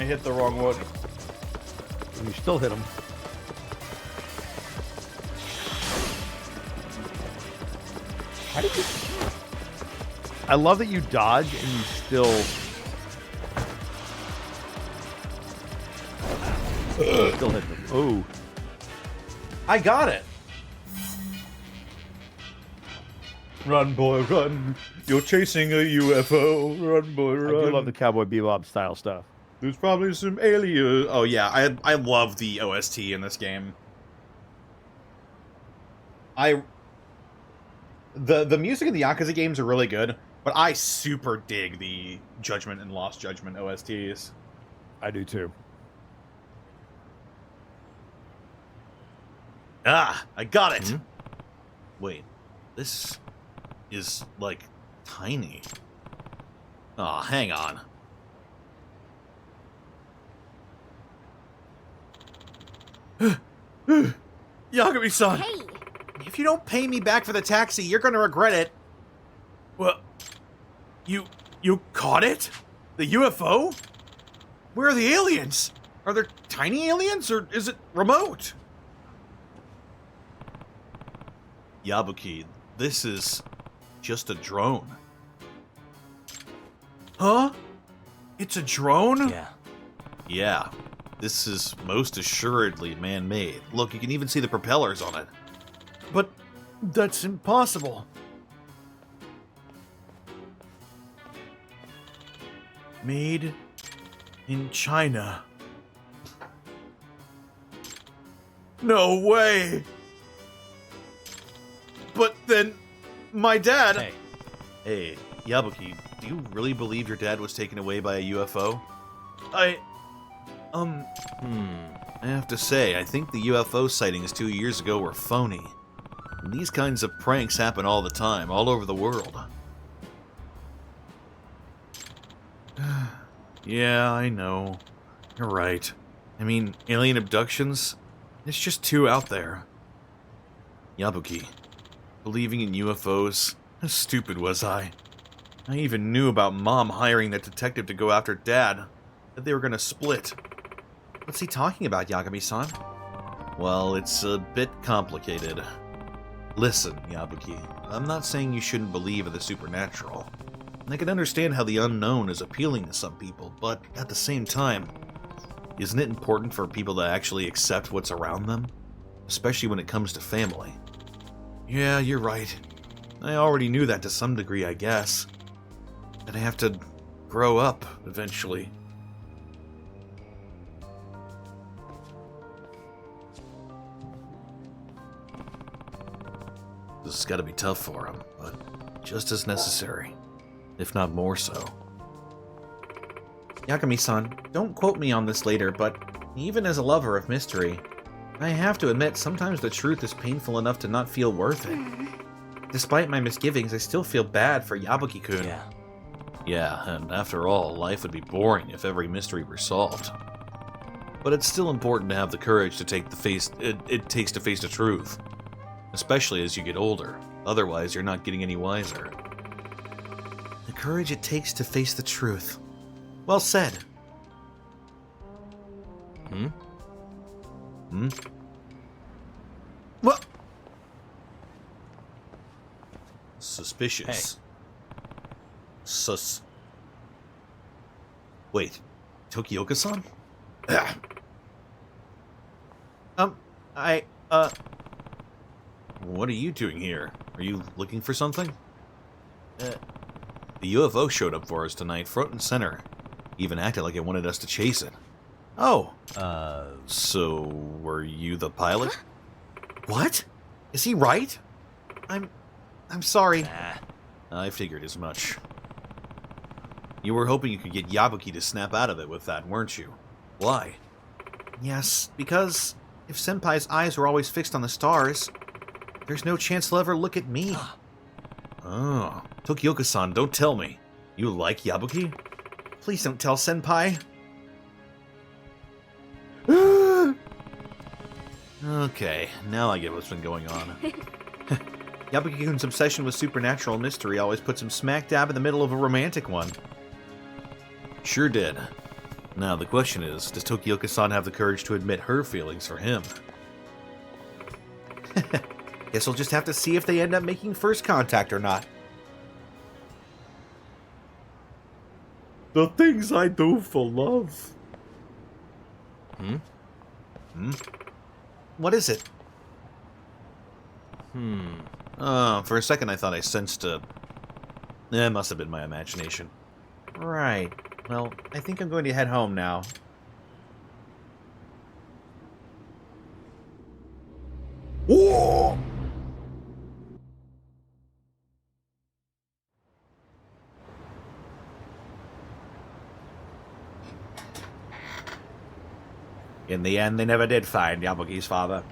I hit the wrong one. And you still hit him. How did you... I love that you dodge and you still... Still hit them. Oh. I got it. Run, boy, run. You're chasing a UFO. Run, boy, run. I do love the Cowboy Bebop style stuff. There's probably some aliens. Oh yeah, I love the OST in this game. The music in the Yakuza games are really good, but I super dig the Judgment and Lost Judgment OSTs. I do too. Ah, I got it. Wait, this is like tiny. Oh, hang on. Yagami-san! Hey! If you don't pay me back for the taxi, you're gonna regret it. Well, you caught it? The UFO? Where are the aliens? Are there tiny aliens, or is it remote? Yabuki, this is just a drone. Huh? It's a drone? Yeah. Yeah. This is most assuredly man-made. Look, you can even see the propellers on it. But that's impossible. Made in China. No way! But then, my dad... Hey. Hey, Yabuki, do you really believe your dad was taken away by a UFO? I have to say, I think the UFO sightings 2 years ago were phony. And these kinds of pranks happen all the time, all over the world. Yeah, I know. You're right. I mean, alien abductions? It's just too out there. Yabuki, believing in UFOs? How stupid was I? I even knew about Mom hiring that detective to go after Dad. That they were gonna split. What's he talking about, Yagami-san? Well, it's a bit complicated. Listen, Yabuki, I'm not saying you shouldn't believe in the supernatural. I can understand how the unknown is appealing to some people, but at the same time, isn't it important for people to actually accept what's around them? Especially when it comes to family. Yeah, you're right. I already knew that to some degree, I guess. That I have to grow up, eventually. This has got to be tough for him, but just as necessary. If not more so. Yagami-san, don't quote me on this later, but even as a lover of mystery, I have to admit sometimes the truth is painful enough to not feel worth it. Despite my misgivings, I still feel bad for Yabuki-kun. Yeah. Yeah, and after all, life would be boring if every mystery were solved. But it's still important to have the courage to take the face it takes to face the truth. Especially as you get older. Otherwise, you're not getting any wiser. The courage it takes to face the truth. Well said. What? Suspicious. Hey. Wait, Tokioka-san? What are you doing here? Are you looking for something? The UFO showed up for us tonight, front and center. Even acted like it wanted us to chase it. Oh. So, were you the pilot? What? Is he right? I'm sorry. Nah. I figured as much. You were hoping you could get Yabuki to snap out of it with that, weren't you? Why? Yes, because if Senpai's eyes were always fixed on the stars, there's no chance he'll ever look at me. Oh, Tokioka-san, don't tell me. You like Yabuki? Please don't tell Senpai. Okay, now I get what's been going on. Yabuki-kun's obsession with supernatural mystery always puts him smack dab in the middle of a romantic one. Sure did. Now the question is, does Tokioka-san have the courage to admit her feelings for him? Guess we'll just have to see if they end up making first contact or not. The things I do for love. What is it? For a second I thought I sensed a... It must have been my imagination. Right. Well, I think I'm going to head home now. Whoa! In the end, they never did find Yabuki's father.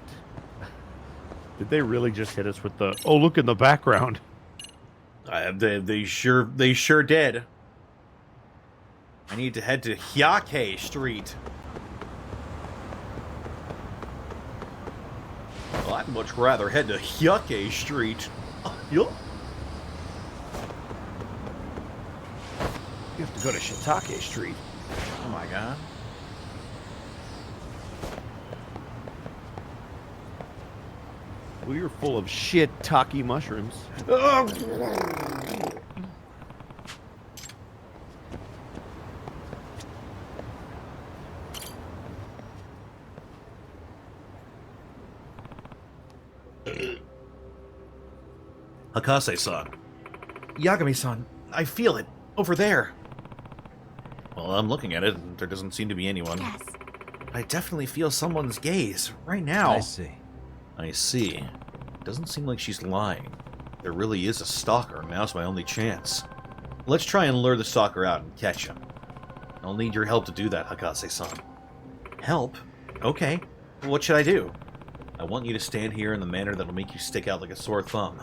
Did they really just hit us with the, oh, look in the background? They sure did. I need to head to Hyake Street. Well, I'd much rather head to Hyake Street. You have to go to Shiitake Street. my god. Well, you're full of shit taki mushrooms. Hakase-san. Yagami-san, I feel it. Over there. Well, I'm looking at it, and there doesn't seem to be anyone. Yes. I definitely feel someone's gaze, right now. I see. I see. Doesn't seem like she's lying. There really is a stalker, and now's my only chance. Let's try and lure the stalker out and catch him. I'll need your help to do that, Hakase-san. Help? Okay. What should I do? I want you to stand here in the manner that'll make you stick out like a sore thumb.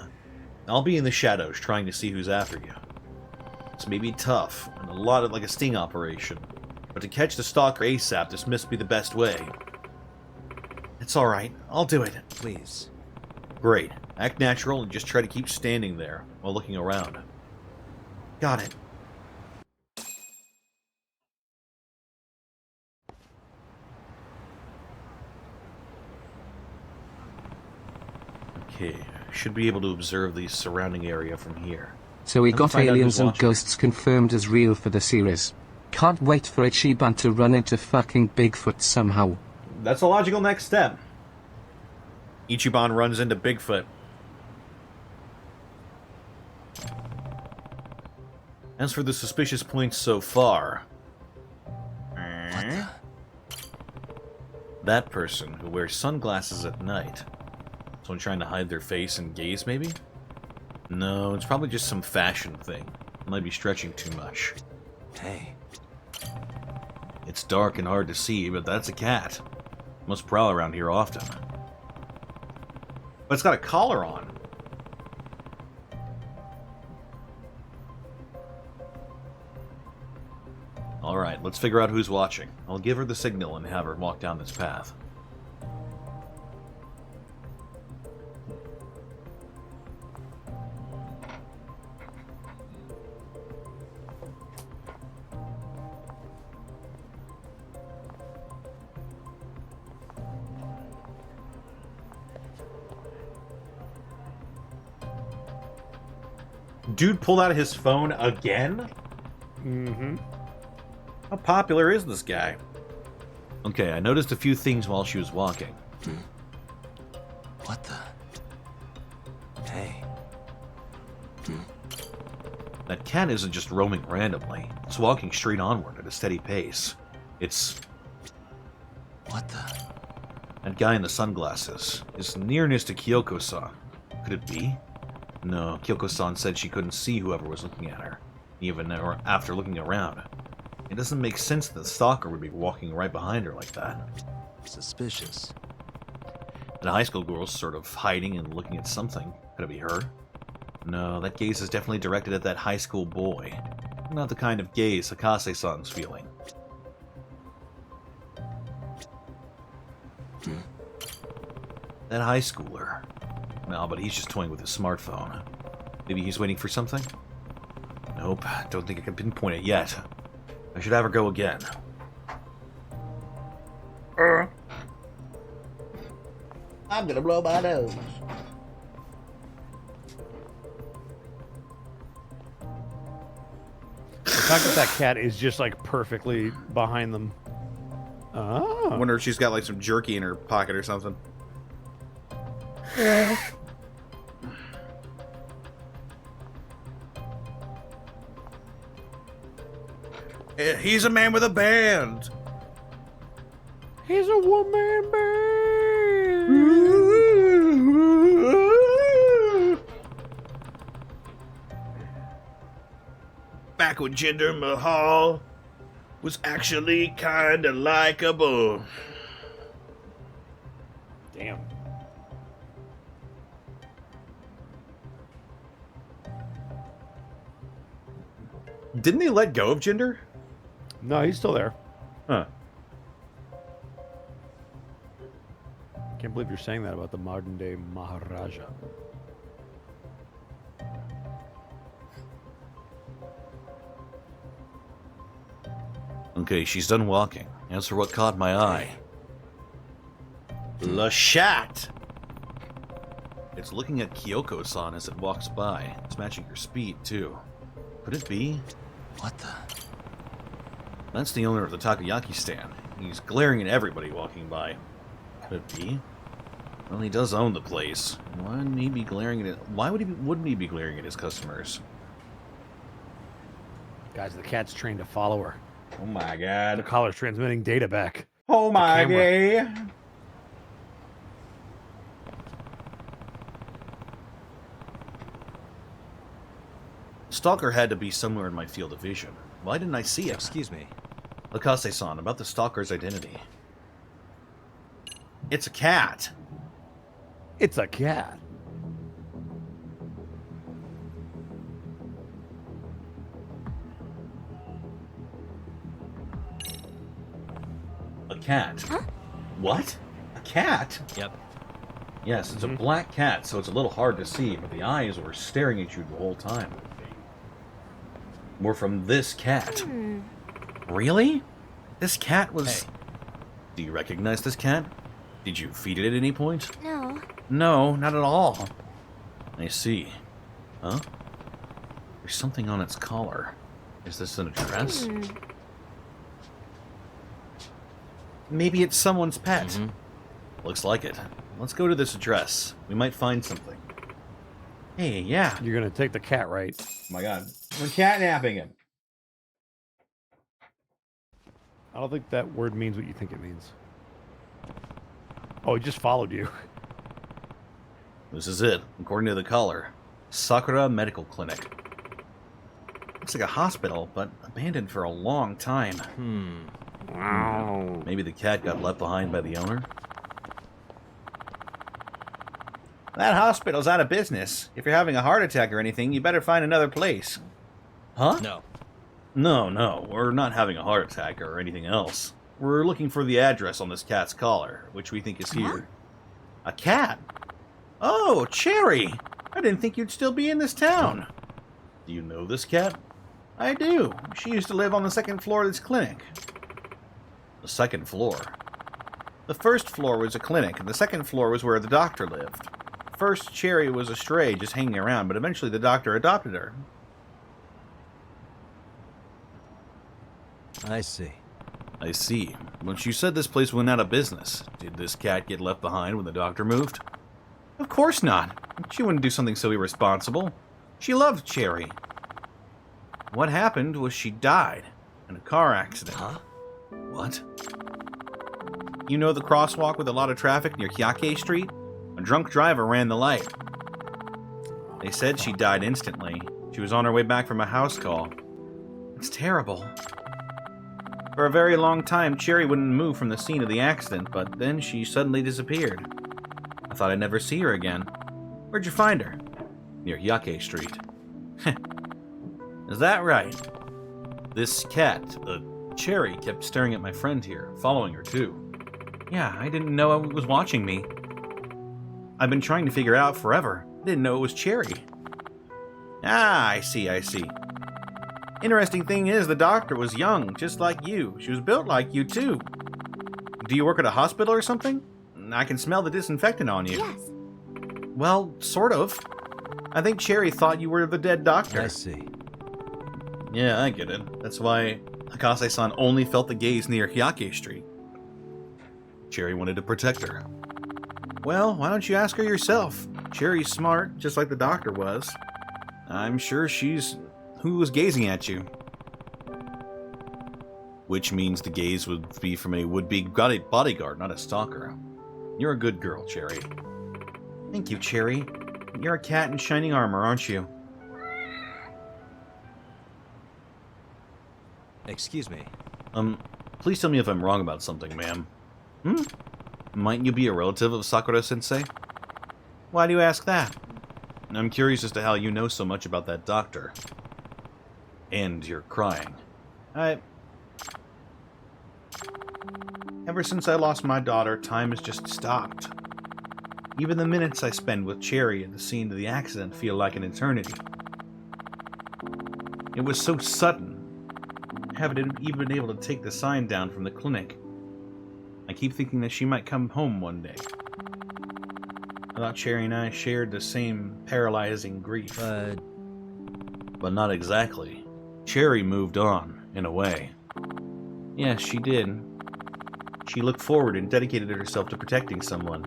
I'll be in the shadows trying to see who's after you. This may be tough, and a lot of like a sting operation, but to catch the stalker ASAP, this must be the best way. It's alright, I'll do it. Please. Great. Act natural and just try to keep standing there while looking around. Got it. Okay, should be able to observe the surrounding area from here. So we Let me got find out aliens who's and watching. ghosts confirmed as real for the series. Can't wait for Ichiban to run into fucking Bigfoot somehow. That's a logical next step. Ichiban runs into Bigfoot. As for the suspicious points so far... That person who wears sunglasses at night. Someone trying to hide their face and gaze, maybe? No, it's probably just some fashion thing. Might be stretching too much. Hey. It's dark and hard to see, but that's a cat. Must prowl around here often. But it's got a collar on. Alright, let's figure out who's watching. I'll give her the signal and have her walk down this path. Dude pulled out his phone again? Mm-hmm. How popular is this guy? Okay, I noticed a few things while she was walking. What the? Hey. That cat isn't just roaming randomly. It's walking straight onward at a steady pace. It's... What the? that guy in the sunglasses. His nearness to Kyoko-san. Could it be? No, Kyoko-san said she couldn't see whoever was looking at her, even after looking around. It doesn't make sense that the stalker would be walking right behind her like that. Suspicious. The high school girl's sort of hiding and looking at something. Could it be her? No, that gaze is definitely directed at that high school boy. Not the kind of gaze Hakase-san's feeling. That high schooler. No, but he's just toying with his smartphone. Maybe he's waiting for something? Nope, don't think I can pinpoint it yet. I should have her go again. I'm gonna blow my nose. The fact that that cat is just like perfectly behind them. I Oh. wonder if she's got like some jerky in her pocket or something. He's a man with a band. He's a woman man. Back when Jinder Mahal was actually kinda likable. Damn. Didn't they let go of Jinder? No, he's still there. Huh. Can't believe you're saying that about the modern day Maharaja. Okay, she's done walking. As for what caught my eye. Le Chat! It's looking at Kyoko-san as it walks by. It's matching her speed, too. Could it be? What the? That's the owner of the takoyaki stand. He's glaring at everybody walking by. Could it be? Well, he does own the place. Why wouldn't he be glaring at it? Why wouldn't he be glaring at his customers? Guys, the cat's trained to follow her. Oh my The god. collar's transmitting data back. Oh my camera. god. Stalker had to be somewhere in my field of vision. Why didn't I see him? Excuse me. Lakase-san, about the stalker's identity. It's a cat. It's a cat. A cat. Huh? What? A cat? Yep. Yes, it's a black cat, so it's a little hard to see, but the eyes were staring at you the whole time. More from this cat. Really? This cat was... Hey. Do you recognize this cat? Did you feed it at any point? No. No, not at all. I see. Huh? There's something on its collar. Is this an address? Maybe it's someone's pet. Looks like it. Let's go to this address. We might find something. Hey, yeah. You're gonna take the cat, right? Oh my god. We're catnapping him. I don't think that word means what you think it means. Oh, he just followed you. This is it, according to the collar. Sakura Medical Clinic. Looks like a hospital, but abandoned for a long time. Wow. Maybe the cat got left behind by the owner? That hospital's out of business. If you're having a heart attack or anything, you better find another place. Huh? No. No, we're not having a heart attack or anything else. We're looking for the address on this cat's collar, which we think is here. A cat? Oh, Cherry! I didn't think you'd still be in this town. Do you know this cat? I do. She used to live on the second floor of this clinic. The second floor? The first floor was a clinic, and the second floor was where the doctor lived. First, Cherry was a stray just hanging around, but eventually the doctor adopted her. I see. I see. But you said this place went out of business. Did this cat get left behind when the doctor moved? Of course not. She wouldn't do something so irresponsible. She loved Cherry. What happened was she died in a car accident. Huh? What? You know the crosswalk with a lot of traffic near Hyake Street? A drunk driver ran the light. They said she died instantly. She was on her way back from a house call. It's terrible. For a very long time, Cherry wouldn't move from the scene of the accident, but then she suddenly disappeared. I thought I'd never see her again. Where'd you find her? Near Hyake Street. Is that right? This cat, Cherry, kept staring at my friend here, following her too. Yeah, I didn't know it was watching me. I've been trying to figure it out forever. I didn't know it was Cherry. Ah, I see. Interesting thing is, the doctor was young, just like you. She was built like you, too. Do you work at a hospital or something? I can smell the disinfectant on you. Yes. Well, sort of. I think Cherry thought you were the dead doctor. I see. Yeah, I get it. That's why Hakase-san only felt the gaze near Hyake Street. Cherry wanted to protect her. Well, why don't you ask her yourself? Cherry's smart, just like the doctor was. I'm sure she's who was gazing at you. Which means the gaze would be from a would-be bodyguard, not a stalker. You're a good girl, Cherry. Thank you, Cherry. You're a cat in shining armor, aren't you? Excuse me. Please tell me if I'm wrong about something, ma'am. Might you be a relative of Sakura-sensei? Why do you ask that? I'm curious as to how you know so much about that doctor. And you're crying. Ever since I lost my daughter, time has just stopped. Even the minutes I spend with Cherry at the scene of the accident feel like an eternity. It was so sudden. haven't even been able to take the sign down from the clinic. I keep thinking that she might come home one day. I thought Cherry and I shared the same paralyzing grief. But not exactly. Cherry moved on, in a way. Yes, she did. She looked forward and dedicated herself to protecting someone.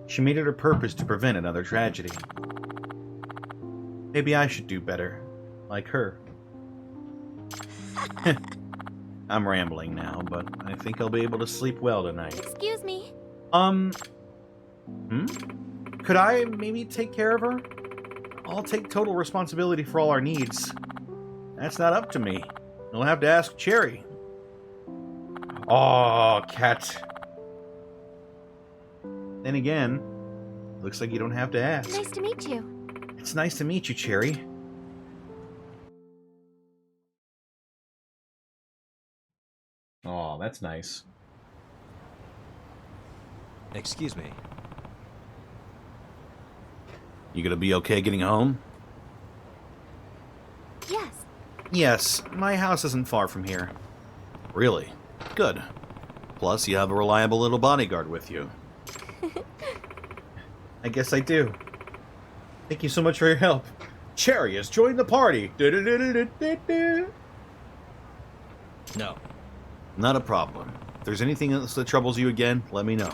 She made it her purpose to prevent another tragedy. Maybe I should do better, like her. I'm rambling now, but I think I'll be able to sleep well tonight. Excuse me. Could I maybe take care of her? I'll take total responsibility for all our needs. That's not up to me. You'll have to ask Cherry. Oh, cat. Then again, looks like you don't have to ask. Nice to meet you. It's nice to meet you, Cherry. Oh, that's nice. Excuse me. You gonna be okay getting home? Yes. Yes, my house isn't far from here. Really? Good. Plus, you have a reliable little bodyguard with you. I guess I do. Thank you so much for your help. Cherry has joined the party. No. Not a problem. If there's anything else that troubles you again, let me know.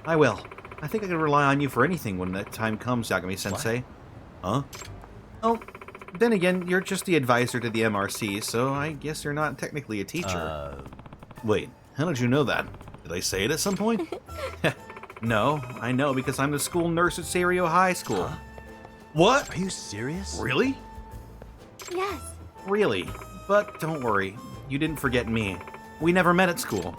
I will. I think I can rely on you for anything when that time comes, Yagami-sensei. Huh? Oh, then again, you're just the advisor to the MRC, so I guess you're not technically a teacher. Wait, how did you know that? Did I say it at some point? No, I know because I'm the school nurse at Serio High School. Huh? What? Are you serious? Really? Yes. Really. But don't worry, you didn't forget me. We never met at school.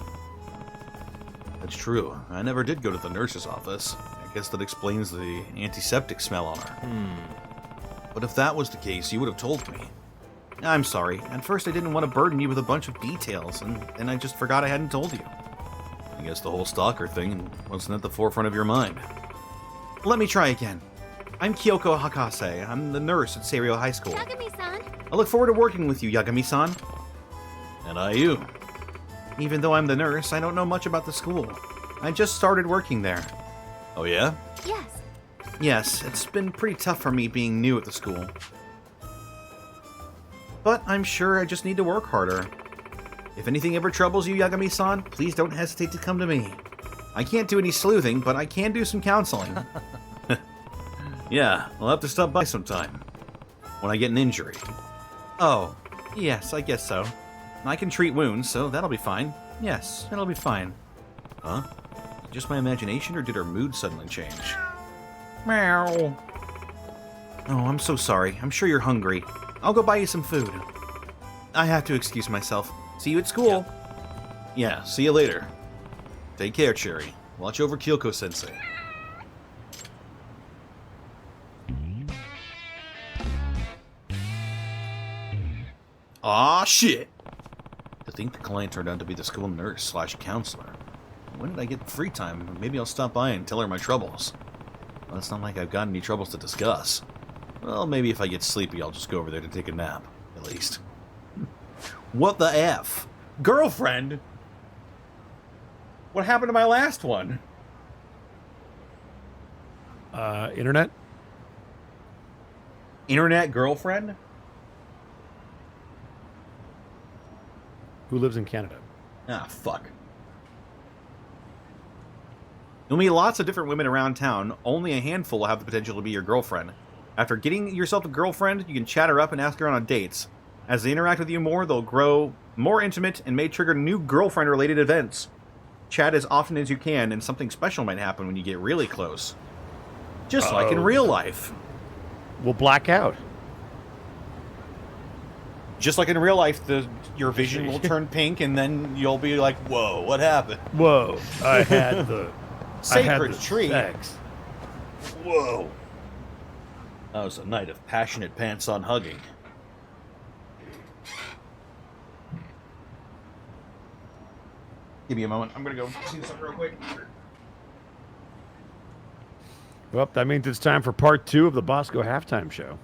That's true. I never did go to the nurse's office. I guess that explains the antiseptic smell on her. But if that was the case, you would have told me. I'm sorry. At first I didn't want to burden you with a bunch of details, and then I just forgot I hadn't told you. I guess the whole stalker thing wasn't at the forefront of your mind. Let me try again. I'm Kyoko Hakase. I'm the nurse at Serio High School. Yagami-san. I look forward to working with you, Yagami-san. And I you. Even though I'm the nurse, I don't know much about the school. I just started working there. Oh yeah? Yes. Yes, it's been pretty tough for me being new at the school. But I'm sure I just need to work harder. If anything ever troubles you, Yagami-san, please don't hesitate to come to me. I can't do any sleuthing, but I can do some counseling. Yeah, I'll have to stop by sometime. When I get an injury. Oh, yes, I guess so. I can treat wounds, so that'll be fine. Yes, it'll be fine. Huh? Just my imagination, or did her mood suddenly change? Meow. Oh, I'm so sorry. I'm sure you're hungry. I'll go buy you some food. I have to excuse myself. See you at school. Yeah, see you later. Take care, Cherry. Watch over Kyoko-sensei. Aw, shit! To think the client turned out to be the school nurse / counselor. When did I get free time? Maybe I'll stop by and tell her my troubles. Well, it's not like I've got any troubles to discuss. Well, maybe if I get sleepy, I'll just go over there to take a nap, at least. What the F? Girlfriend? What happened to my last one? Internet? Internet girlfriend? Who lives in Canada? Ah, fuck. You'll meet lots of different women around town. Only a handful will have the potential to be your girlfriend. After getting yourself a girlfriend, you can chat her up and ask her on dates. As they interact with you more, they'll grow more intimate and may trigger new girlfriend-related events. Chat as often as you can, and something special might happen when you get really close. Just like in real life. We'll black out. Just like in real life, your vision will turn pink, and then you'll be like, whoa, what happened? Whoa, I had the Sacred tree. sex. Whoa. That was a night of passionate pants-on hugging. Give me a moment. I'm going to go see something real quick. Well, that means it's time for part 2 of the Bosco halftime show.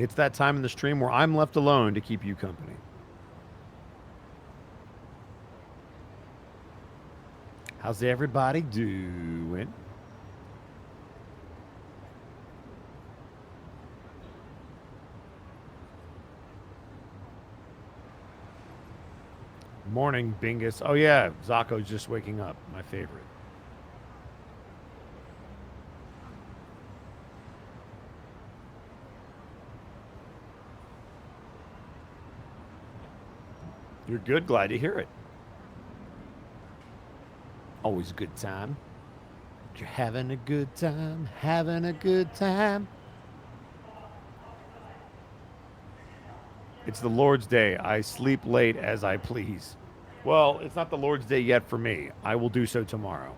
It's that time in the stream where I'm left alone to keep you company. How's everybody doing? Morning, Bingus. Oh, yeah. Zocco's just waking up. My favorite. You're good. Glad to hear it. Always a good time. You're having a good time. Having a good time. It's the Lord's Day. I sleep late as I please. Well, it's not the Lord's Day yet for me. I will do so tomorrow.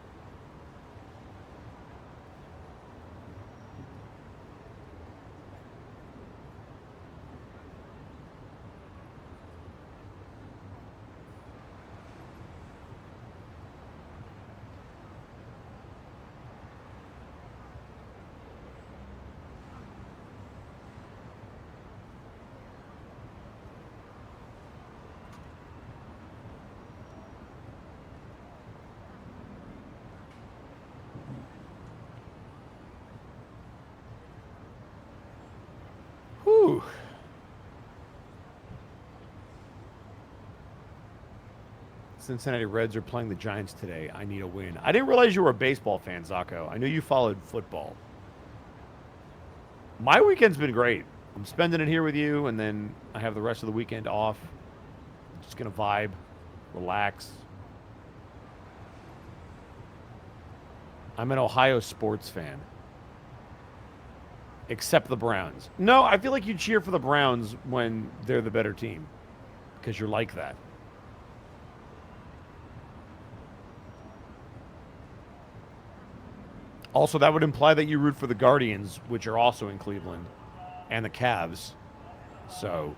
Whew. Cincinnati Reds are playing the Giants today. I need a win. I didn't realize you were a baseball fan, Zocco. I knew you followed football. My weekend's been great. I'm spending it here with you, and then I have the rest of the weekend off. I'm just going to vibe, relax. I'm an Ohio sports fan. Except the Browns. No, I feel like you cheer for the Browns when they're the better team. Because you're like that. Also, that would imply that you root for the Guardians, which are also in Cleveland, and the Cavs. So.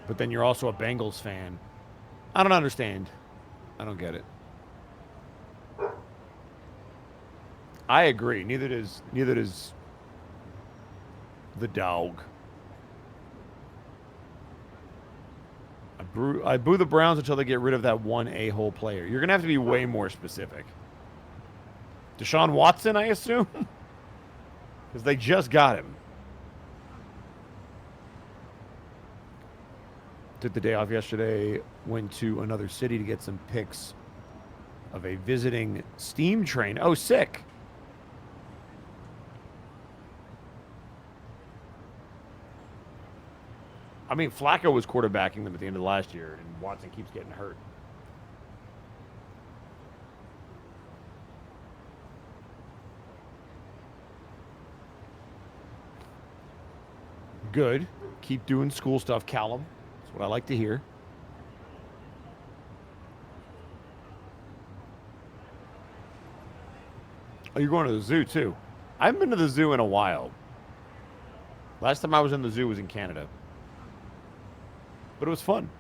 But then you're also a Bengals fan. I don't understand. I don't get it. I agree. Neither does the dog. I boo the Browns until they get rid of that one a-hole player. You're going to have to be way more specific. Deshaun Watson, I assume? Because they just got him. Took the day off yesterday. Went to another city to get some pics of a visiting steam train. Oh, sick. I mean, Flacco was quarterbacking them at the end of last year, and Watson keeps getting hurt. Good. Keep doing school stuff, Callum. That's what I like to hear. Oh, you're going to the zoo, too. I haven't been to the zoo in a while. Last time I was in the zoo was in Canada. But it was fun.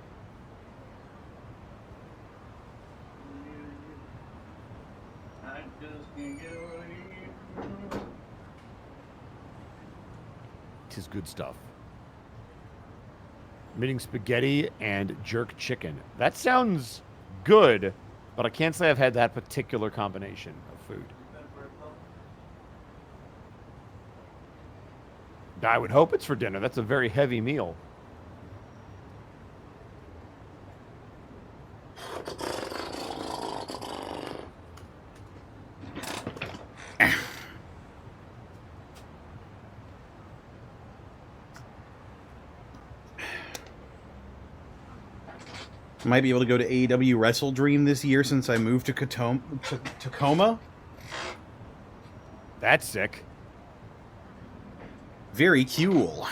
Tis good stuff. Meeting spaghetti and jerk chicken. That sounds good, but I can't say I've had that particular combination of food. I would hope it's for dinner. That's a very heavy meal. Might be able to go to AEW Wrestle Dream this year since I moved to Tacoma. That's sick. Very cool.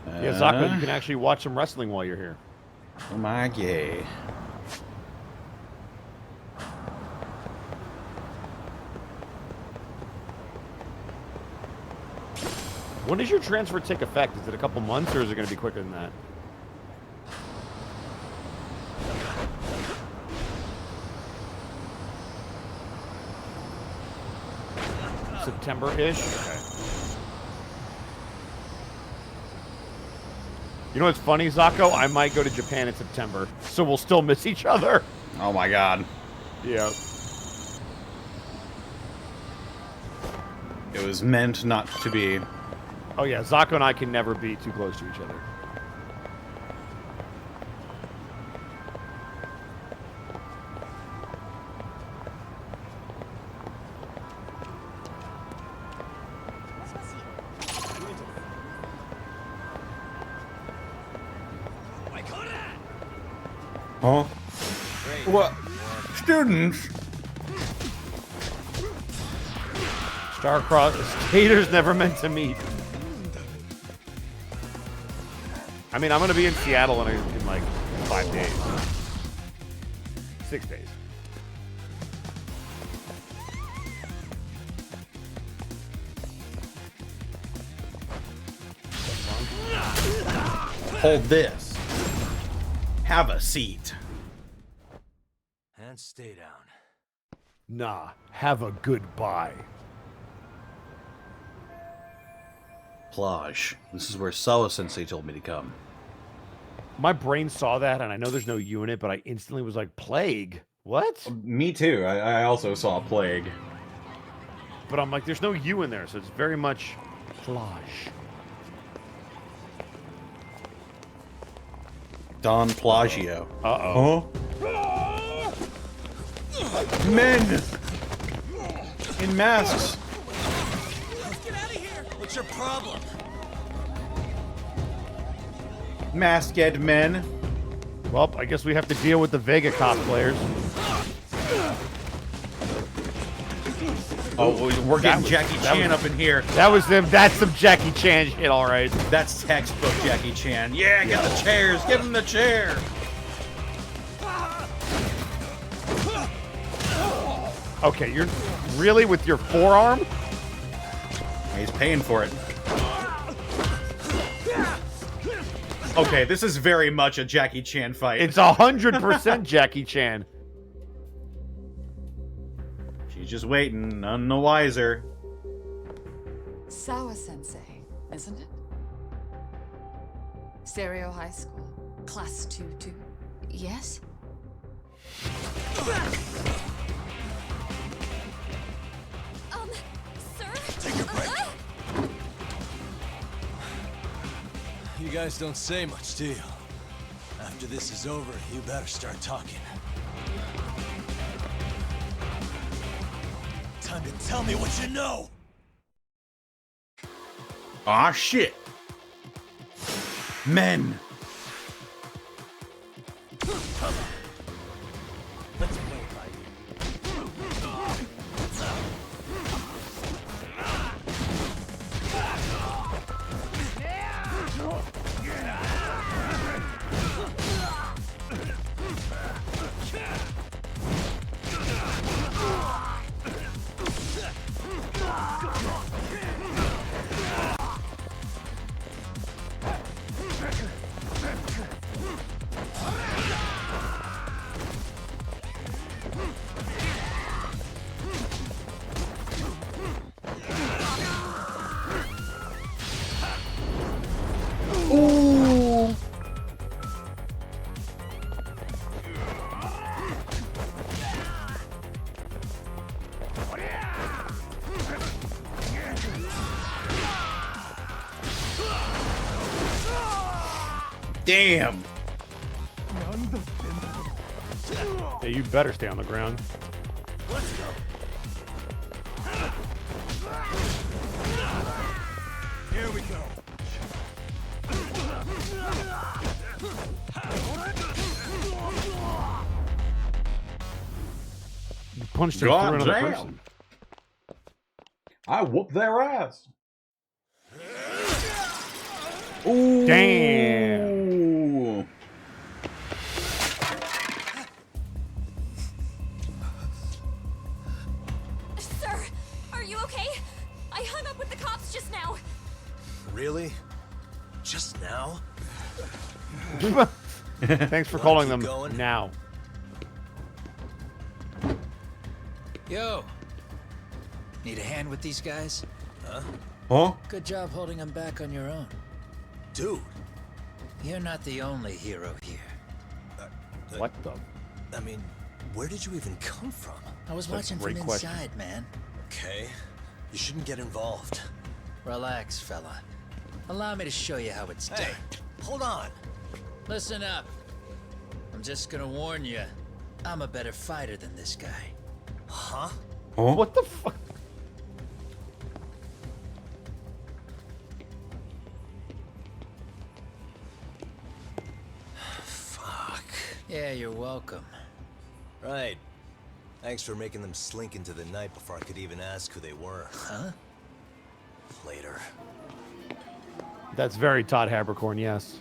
Yeah, Zocco, you can actually watch some wrestling while you're here. Oh my god. When does your transfer take effect? Is it a couple months, or is it going to be quicker than that? September-ish. Okay. You know what's funny, Zako? I might go to Japan in September, so we'll still miss each other. Oh my god. Yeah. It was meant not to be. Oh yeah, Zako and I can never be too close to each other. Huh? What? Students? Star-crossed skaters never meant to meet. I mean, I'm gonna be in Seattle in like 5 days. 6 days. Hold this. Have a seat. And stay down. Nah, have a good bye. Plage. This is where Sawa-sensei told me to come. My brain saw that, and I know there's no U in it, but I instantly was like, plague? What? Me too. I also saw Plague. But I'm like, there's no U in there, so it's very much plage. Don Plagio. Uh-oh. Huh? Men! In masks. Get out of here! What's your problem? Masked men. Well, I guess we have to deal with the Vega cosplayers. Oh, we're getting Jackie Chan was- up in here. That was them. That's some Jackie Chan shit, all right. That's textbook Jackie Chan. Yeah, get the chairs. Give him the chair. Okay, you're really with your forearm? He's paying for it. Okay, this is very much a Jackie Chan fight. It's 100% Jackie Chan. She's just waiting, none the wiser. Sawa-sensei, isn't it? Stereo High School, Class 2-2. Yes? Sir? Take a break. You guys don't say much, do you? After this is over, you better start talking. Time to tell me what you know! Aw, shit. Men. Let's play it by Ooh. Damn. Yeah, you better stay on the ground. Let's go. Here we go. You punched him God through another damn. person. I whooped their ass. Ooh. Damn. Sir, are you okay? I hung up with the cops just now. Really? Just now? Thanks for calling keep them going? now. Yo. Need a hand with these guys? Huh? Good job holding them back on your own. Dude, You're not the only hero here. What the? I mean, where did you even come from? I was That's a watching great from question. inside, man. Okay, you shouldn't get involved. Relax, fella. Allow me to show you how it's Hey, done. hold on. Listen up. I'm just gonna warn you. I'm a better fighter than this guy. Huh? Huh? What the fuck? Fuck. Yeah, you're welcome. Right. Thanks for making them slink into the night before I could even ask who they were. Huh? Later. That's very Todd Habercorn, yes.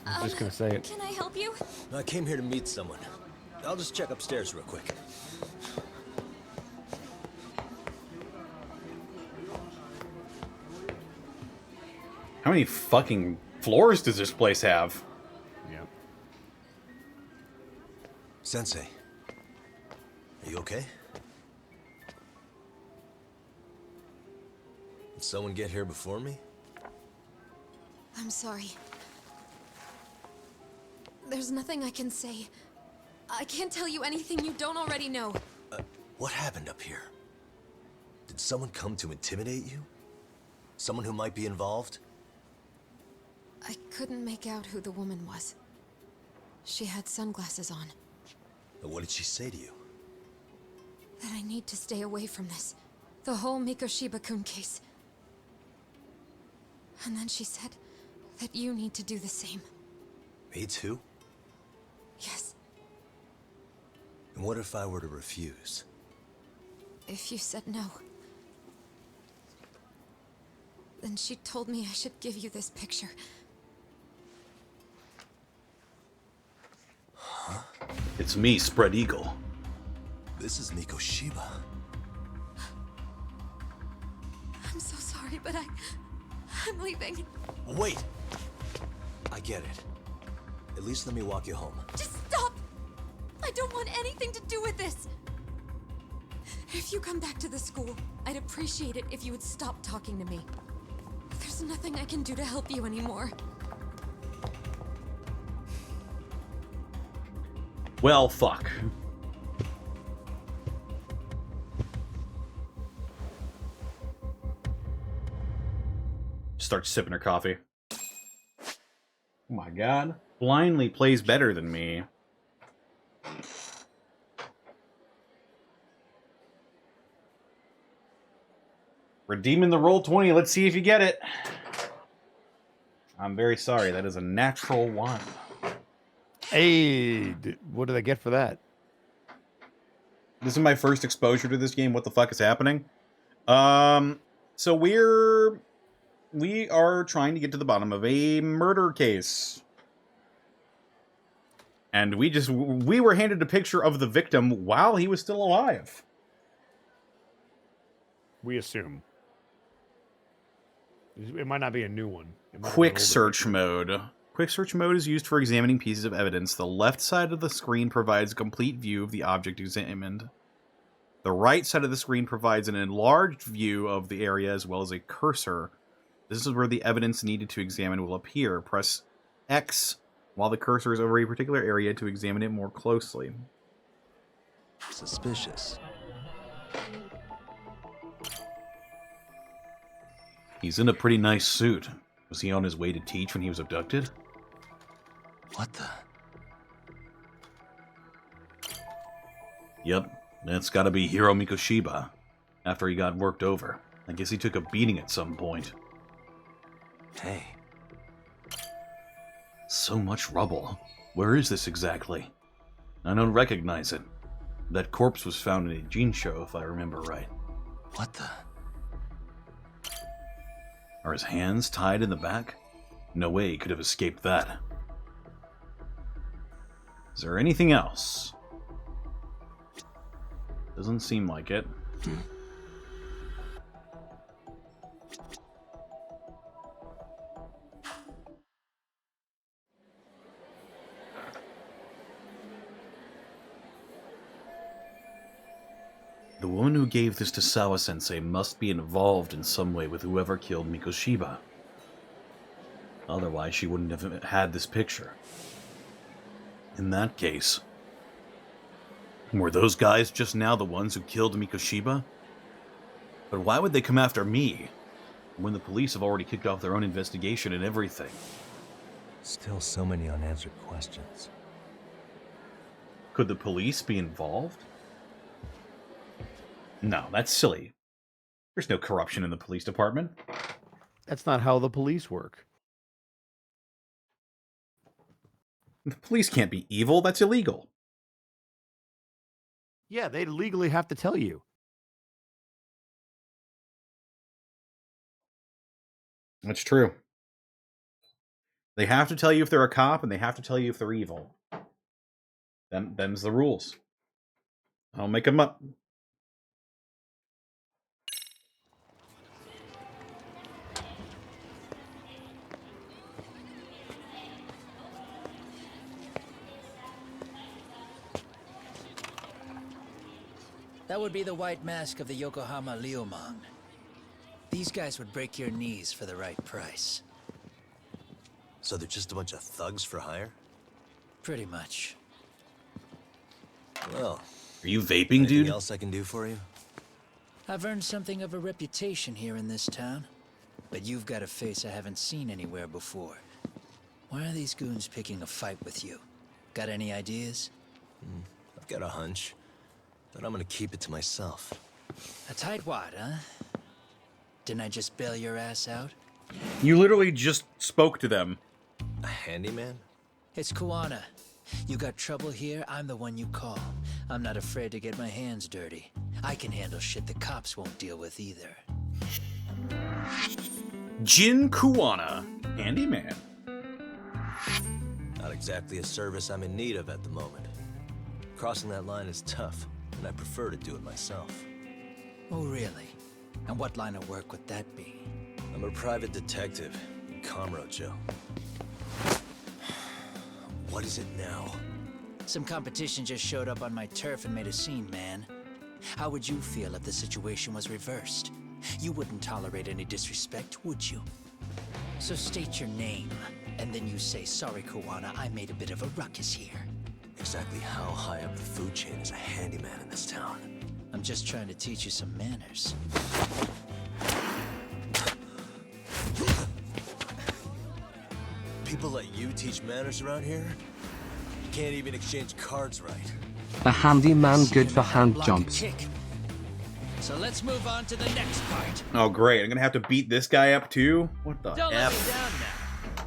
I'm just gonna say it. Can I help you? I came here to meet someone. I'll just check upstairs real quick. How many fucking floors does this place have? Yeah. Sensei. Are you okay? Did someone get here before me? I'm sorry. There's nothing I can say. I can't tell you anything you don't already know. What happened up here? Did someone come to intimidate you? Someone who might be involved? I couldn't make out who the woman was. She had sunglasses on. What did she say to you? That I need to stay away from this. The whole Mikoshiba-kun case. And then she said that you need to do the same. Me too? Yes, And what if I were to refuse? if you said no. Then she told me I should give you this picture. It's me, Spread Eagle. This is Mikoshiba. I'm so sorry, but I'm leaving. Wait! I get it. At least let me walk you home. Just stop! I don't want anything to do with this! If you come back to the school, I'd appreciate it if you would stop talking to me. There's nothing I can do to help you anymore. Well, fuck. Starts sipping her coffee. Oh my god. Blindly plays better than me. Redeeming the roll 20. Let's see if you get it. I'm very sorry. That is a natural 1. Hey, what did I get for that? This is my first exposure to this game. What the fuck is happening? So we are trying to get to the bottom of a murder case. And we were handed a picture of the victim while he was still alive. We assume. It might not be a new one. It might have been Quick older. search mode. Quick search mode is used for examining pieces of evidence. The left side of the screen provides a complete view of the object examined. The right side of the screen provides an enlarged view of the area as well as a cursor. This is where the evidence needed to examine will appear. Press X while the cursor is over a particular area to examine it more closely. Suspicious. He's in a pretty nice suit. Was he on his way to teach when he was abducted? What the? Yep, that's gotta be Hiro Mikoshiba. After he got worked over. I guess he took a beating at some point. Hey. So much rubble. Where is this exactly? I don't recognize it. That corpse was found in a jean show, if I remember right. What the? Are his hands tied in the back? No way he could have escaped that. Is there anything else? Doesn't seem like it. The woman who gave this to Sawa-sensei must be involved in some way with whoever killed Mikoshiba. Otherwise, she wouldn't have had this picture. In that case, were those guys just now the ones who killed Mikoshiba? But why would they come after me, when the police have already kicked off their own investigation and everything? Still so many unanswered questions. Could the police be involved? No, that's silly. There's no corruption in the police department. That's not how the police work. The police can't be evil. That's illegal. Yeah, they legally have to tell you. That's true. They have to tell you if they're a cop, and they have to tell you if they're evil. Them's the rules. I'll make them up. That would be the white mask of the Yokohama Liumang. These guys would break your knees for the right price. So they're just a bunch of thugs for hire? Pretty much. Well, Are you vaping, dude? anything else I can do for you? I've earned something of a reputation here in this town. But you've got a face I haven't seen anywhere before. Why are these goons picking a fight with you? Got any ideas? I've got a hunch, but I'm gonna keep it to myself. A tightwad, huh? Didn't I just bail your ass out? You literally just spoke to them. A handyman? It's Kuwana. You got trouble here, I'm the one you call. I'm not afraid to get my hands dirty. I can handle shit the cops won't deal with either. Jin Kuwana, handyman. Not exactly a service I'm in need of at the moment. Crossing that line is tough, and I prefer to do it myself. Oh, really? And what line of work would that be? I'm a private detective in Kamurocho. What is it now? Some competition just showed up on my turf and made a scene, man. How would you feel if the situation was reversed? You wouldn't tolerate any disrespect, would you? So state your name, and then you say, sorry, Kuwana, I made a bit of a ruckus here. Exactly how high up the food chain is a handyman in this town? I'm just trying to teach you some manners. People let you teach manners around here? You can't even exchange cards right. A handyman good for hand Block a jobs. kick. So let's move on to the next part. Oh, great. I'm going to have to beat this guy up, too? What the Don't let me F? down now.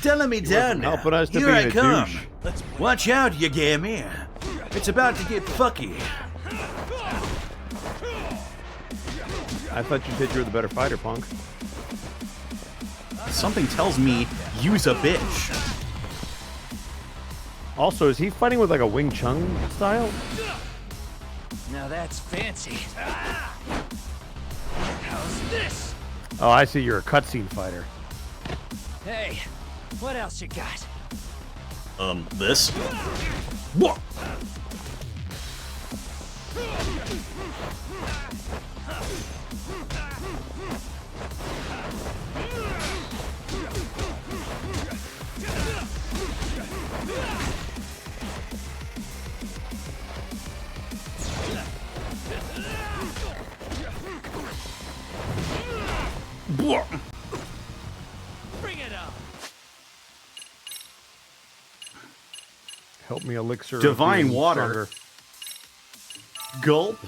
Don't let me down now. helping us to Here being I a come. douche. Watch out, you gammy. It's about to get fucky. I thought you said you were the better fighter, punk. Something tells me use a bitch. Also, is he fighting with like a Wing Chun style? Now that's fancy. How's this? Oh, I see. You're a cutscene fighter. Hey, what else you got? This? What? Bring it on. Help me, elixir. of Divine being water. stronger. Gulp.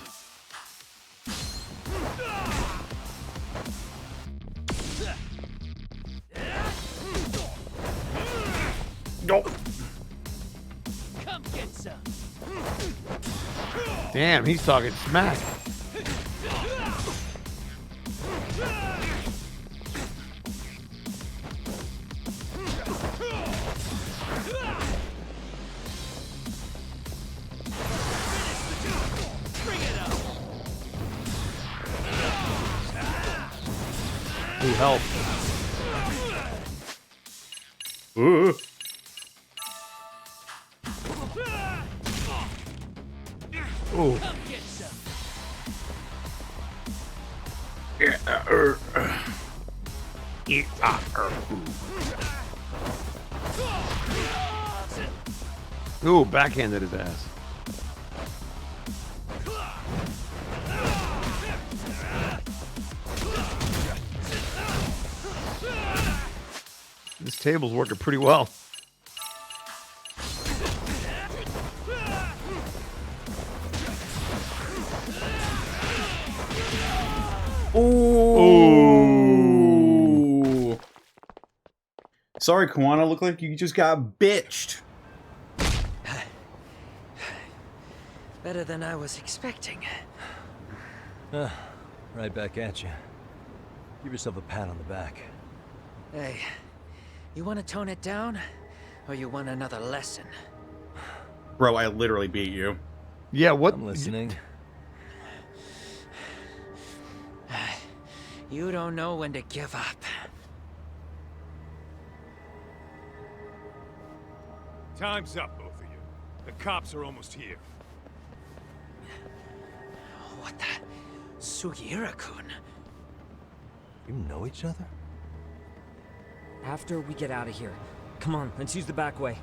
Gulp. Come get some. Damn, he's talking smack. Bring it on. Ooh, help. Ooh. Ooh. Come get some. Ooh, backhanded his ass. This table's working pretty well. Ooh. Sorry, Kawana. Look like you just got bitched. Better than I was expecting. Right back at you. Give yourself a pat on the back. Hey, you want to tone it down? Or you want another lesson? Bro, I literally beat you. Yeah, what? I'm listening. You don't know when to give up. Time's up, both of you. The cops are almost here. What the? Sugiura-kun? You know each other? After we get out of here. Come on, let's use the back way.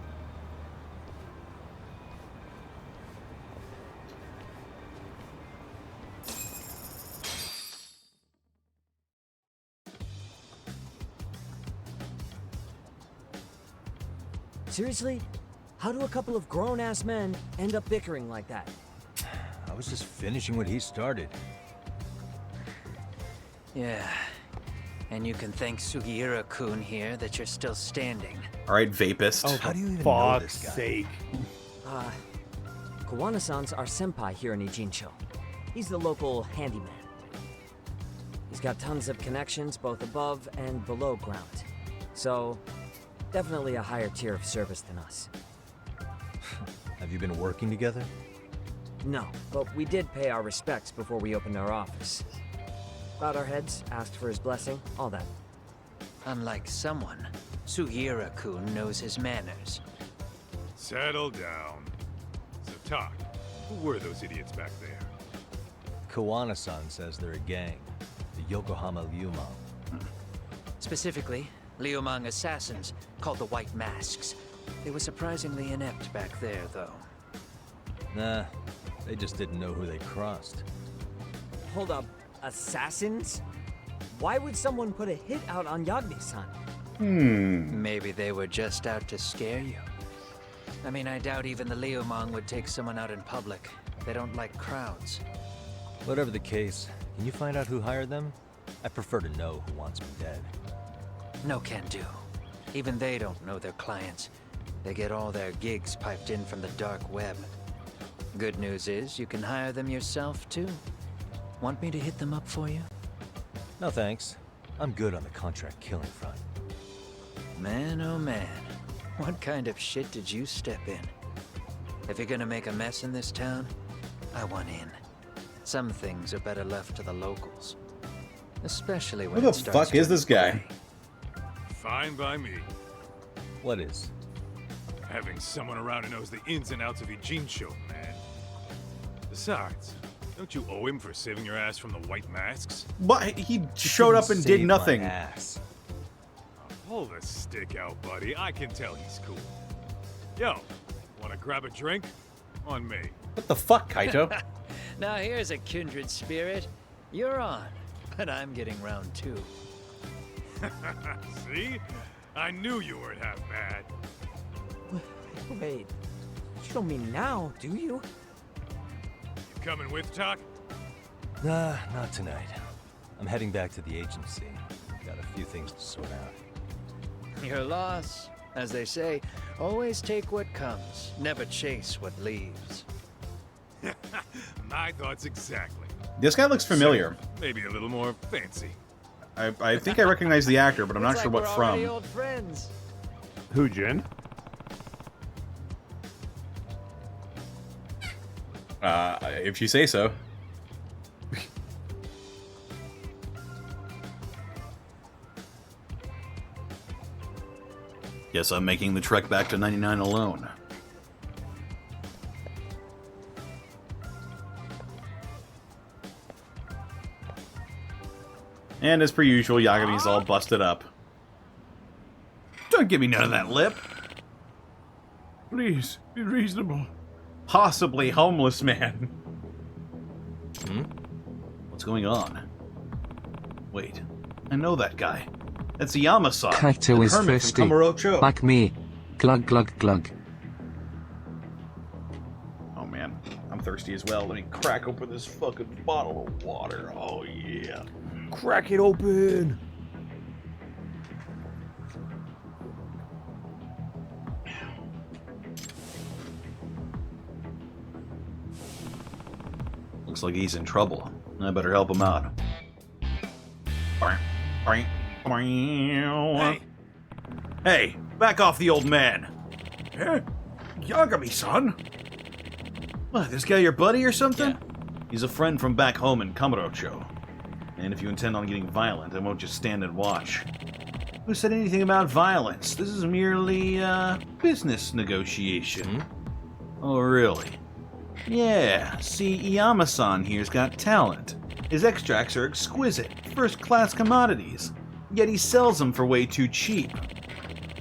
Seriously? How do a couple of grown-ass men end up bickering like that? I was just finishing what he started. Yeah. And you can thank Sugiura-kun here that you're still standing. All right, Vapist. Oh, How do you even know fuck's this guy? sake. Kawana-san's our senpai here in Ijincho. He's the local handyman. He's got tons of connections both above and below ground. So, definitely a higher tier of service than us. Have you been working together? No, but we did pay our respects before we opened our office. Bowed our heads, asked for his blessing, all that. Unlike someone, Sugiura-kun knows his manners. Settle down. So, talk. Who were those idiots back there? Kawana-san says they're a gang. The Yokohama Liumang. Specifically, Liumang assassins called the White Masks. They were surprisingly inept back there, though. Nah, they just didn't know who they crossed. Hold up, assassins? Why would someone put a hit out on Yagami-san? Maybe they were just out to scare you. I mean, I doubt even the Liumang would take someone out in public. They don't like crowds. Whatever the case, can you find out who hired them? I prefer to know who wants me dead. No can do. Even they don't know their clients. They get all their gigs piped in from the dark web. Good news is, you can hire them yourself, too. Want me to hit them up for you? No thanks. I'm good on the contract killing front. Man, oh man. What kind of shit did you step in? If you're gonna make a mess in this town, I want in. Some things are better left to the locals. Especially when Who it the starts fuck is to this guy? Fine by me. What is? Having someone around who knows the ins and outs of Ijincho, man. Besides, don't you owe him for saving your ass from the White Masks? But he showed up and did Save my nothing. ass. Pull the stick out, buddy. I can tell he's cool. Yo, wanna grab a drink? On me. What the fuck, Kaito? Now here's a kindred spirit. You're on, but I'm getting round two. See? I knew you weren't half bad. Wait, you don't mean now, do you? You coming with, Talk? Nah, not tonight. I'm heading back to the agency. Got a few things to sort out. Your loss. As they say, always take what comes, never chase what leaves. My thoughts exactly. This guy looks familiar. Maybe a little more fancy. I think I recognize the actor, but I'm not Looks sure like what we're already from. old friends. Who, Jin? If you say so. Guess I'm making the trek back to 99 alone. And as per usual, Yagami's all busted up. Don't give me none of that lip. Please, be reasonable. Possibly homeless man. What's going on? Wait, I know that guy. That's Iyama-san. Kaito the is hermit thirsty. from Kamurocho. Like me. Glug glug glug. Oh man, I'm thirsty as well. Let me crack open this fucking bottle of water. Oh yeah. Crack it open. Looks like he's in trouble. I better help him out. Hey, back off the old man. Eh? Yagami-san? What, this guy your buddy or something? Yeah. He's a friend from back home in Kamurocho. And if you intend on getting violent, I won't just stand and watch. Who said anything about violence? This is merely, business negotiation. Oh, really? Yeah, see, Iyama-san here's got talent. His extracts are exquisite, first-class commodities. Yet he sells them for way too cheap.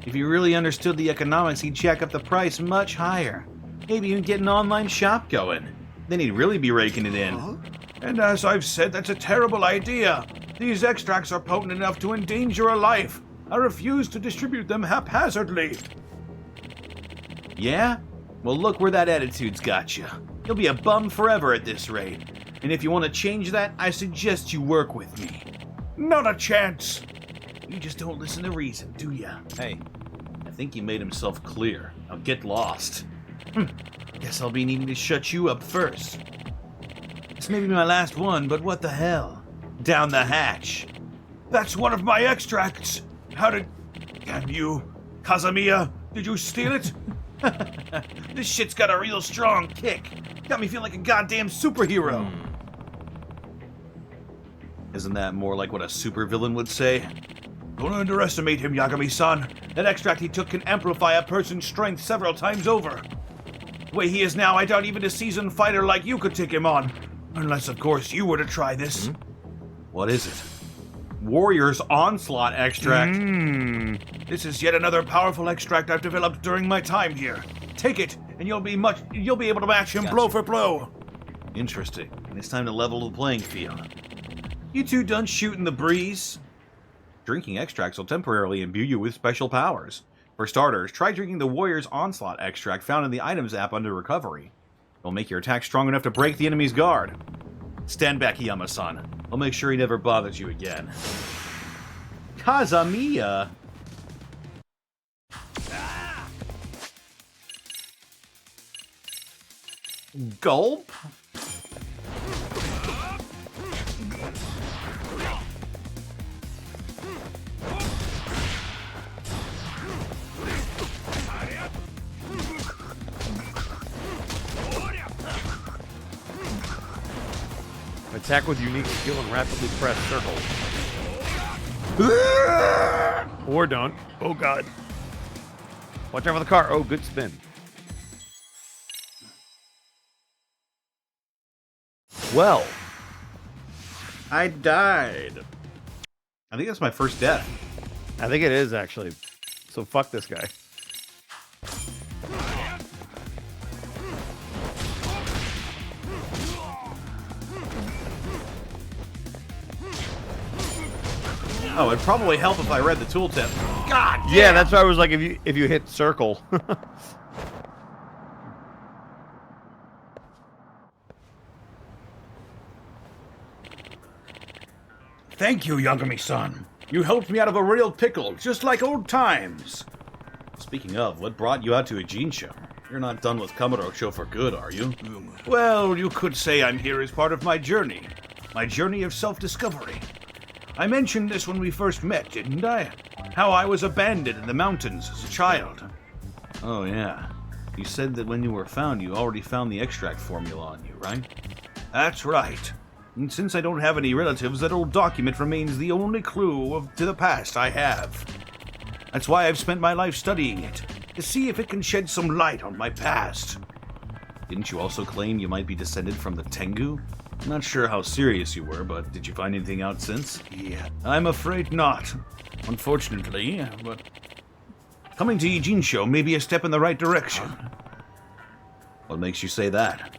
If he really understood the economics, he'd jack up the price much higher. Maybe even get an online shop going. Then he'd really be raking it in. And as I've said, that's a terrible idea. These extracts are potent enough to endanger a life. I refuse to distribute them haphazardly. Yeah? Well, look where that attitude's got you. You'll be a bum forever at this rate. And if you want to change that, I suggest you work with me. Not a chance! You just don't listen to reason, do ya? Hey, I think he made himself clear. Now get lost. Guess I'll be needing to shut you up first. This may be my last one, but what the hell? Down the hatch. That's one of my extracts! How did... Damn you. Kazamiya, did you steal it? This shit's got a real strong kick. Got me feeling like a goddamn superhero. Isn't that more like what a supervillain would say? Don't underestimate him, Yagami-san. That extract he took can amplify a person's strength several times over. The way he is now, I doubt even a seasoned fighter like you could take him on. Unless, of course, you were to try this. What is it? Warrior's Onslaught extract. This is yet another powerful extract I've developed during my time here. Take it, and you'll be able to match him blow for blow. Interesting. And it's time to level the playing field. You two done shooting the breeze? Drinking extracts will temporarily imbue you with special powers. For starters, try drinking the Warrior's Onslaught extract found in the Items app under Recovery. It'll make your attack strong enough to break the enemy's guard. Stand back, Iyama-san. I'll make sure he never bothers you again. Kazamiya! Gulp? Attack with unique skill and rapidly press circle. Or don't. Oh god. Watch out for the car. Oh, good spin. Well, I died. I think that's my first death. I think it is actually. So fuck this guy. Oh, it'd probably help if I read the tooltip. God damn. Yeah, that's why I was like, if you hit circle. Thank you, Yagami-san. You helped me out of a real pickle, just like old times. Speaking of, what brought you out to a Jinsho? You're not done with Kamurocho for good, are you? Well, you could say I'm here as part of my journey of self-discovery. I mentioned this when we first met, didn't I? How I was abandoned in the mountains as a child. Oh, yeah. You said that when you were found, you already found the extract formula on you, right? That's right. And since I don't have any relatives, that old document remains the only clue to the past I have. That's why I've spent my life studying it, to see if it can shed some light on my past. Didn't you also claim you might be descended from the Tengu? Not sure how serious you were, but did you find anything out since? Yeah, I'm afraid not. Unfortunately, but coming to Ijincho may be a step in the right direction. What makes you say that?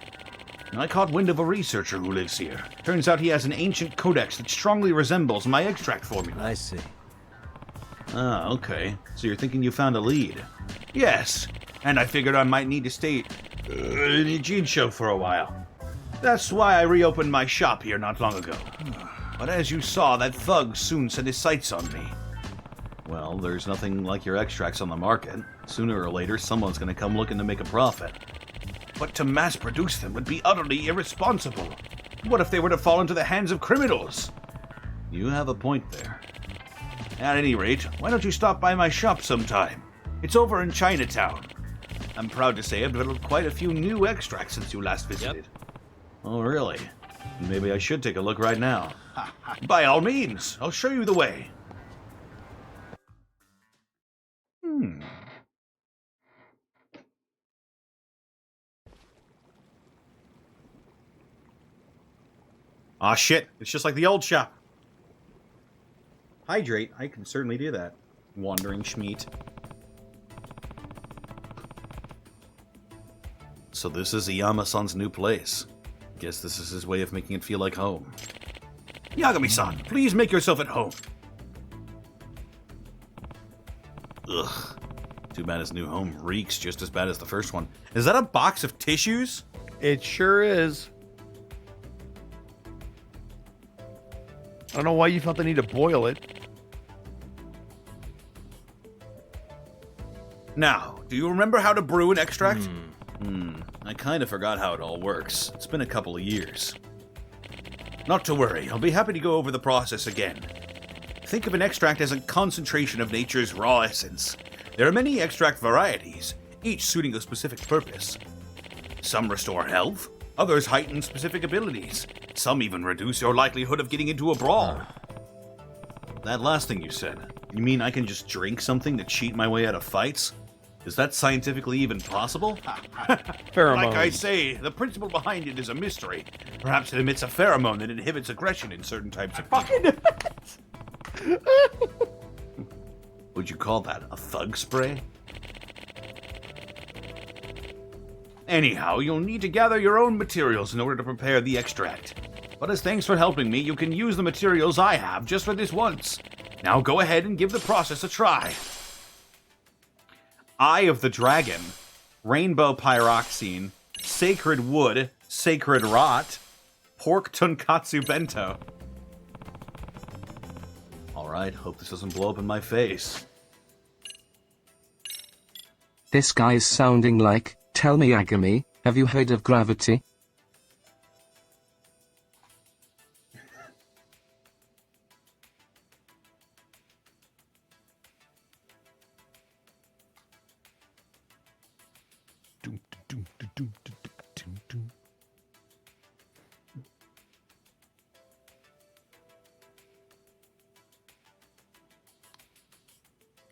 I caught wind of a researcher who lives here. Turns out he has an ancient codex that strongly resembles my extract formula. I see. Ah, okay. So you're thinking you found a lead? Yes, and I figured I might need to stay in Ijincho for a while. That's why I reopened my shop here not long ago. But as you saw, that thug soon set his sights on me. Well, there's nothing like your extracts on the market. Sooner or later, someone's gonna come looking to make a profit. But to mass produce them would be utterly irresponsible. What if they were to fall into the hands of criminals? You have a point there. At any rate, why don't you stop by my shop sometime? It's over in Chinatown. I'm proud to say I've developed quite a few new extracts since you last visited. Oh, really? Maybe I should take a look right now. By all means, I'll show you the way. Aw, shit. It's just like the old shop. Hydrate. I can certainly do that. Wandering Schmeat. So this is Iyama-san's new place. Guess this is his way of making it feel like home. Yagami-san, please make yourself at home. Ugh. Too bad his new home reeks just as bad as the first one. Is that a box of tissues? It sure is. I don't know why you felt the need to boil it. Now, do you remember how to brew an extract? I kind of forgot how it all works. It's been a couple of years. Not to worry, I'll be happy to go over the process again. Think of an extract as a concentration of nature's raw essence. There are many extract varieties, each suiting a specific purpose. Some restore health, others heighten specific abilities. Some even reduce your likelihood of getting into a brawl. That last thing you said, you mean I can just drink something to cheat my way out of fights? Is that scientifically even possible? Pheromone. Like I say, the principle behind it is a mystery. Perhaps it emits a pheromone that inhibits aggression in certain types of people. Would you call that a thug spray? Anyhow, you'll need to gather your own materials in order to prepare the extract. But as thanks for helping me, you can use the materials I have just for this once. Now go ahead and give the process a try. Eye of the Dragon, Rainbow Pyroxene, Sacred Wood, Sacred Rot, Pork Tonkatsu Bento. Alright, hope this doesn't blow up in my face. This guy is sounding like, tell me Agami, have you heard of gravity?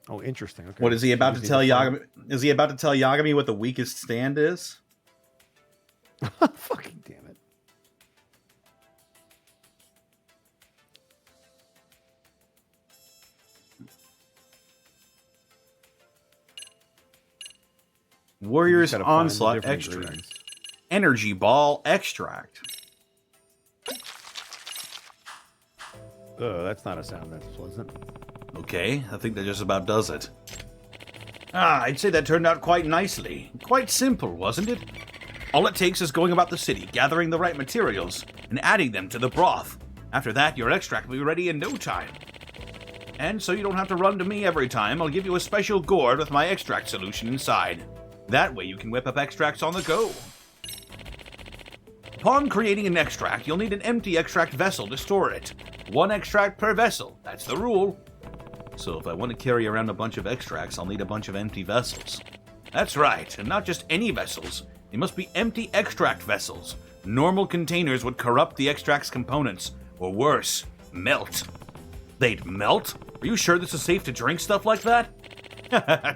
Oh, interesting. Okay. What is he about to tell Yagami? Is he about to tell Yagami what the weakest stand is? Fucking damn it. Warriors Gotta find the Onslaught different Extract. ingredients. Energy Ball Extract. That's not a sound that's pleasant. Okay, I think that just about does it. I'd say that turned out quite nicely. Quite simple, wasn't it? All it takes is going about the city, gathering the right materials, and adding them to the broth. After that, your extract will be ready in no time. And so you don't have to run to me every time, I'll give you a special gourd with my extract solution inside. That way you can whip up extracts on the go. Upon creating an extract, you'll need an empty extract vessel to store it. 1 extract per vessel, that's the rule. So if I want to carry around a bunch of extracts, I'll need a bunch of empty vessels. That's right, and not just any vessels. They must be empty extract vessels. Normal containers would corrupt the extract's components, or worse, melt. They'd melt? Are you sure this is safe to drink stuff like that?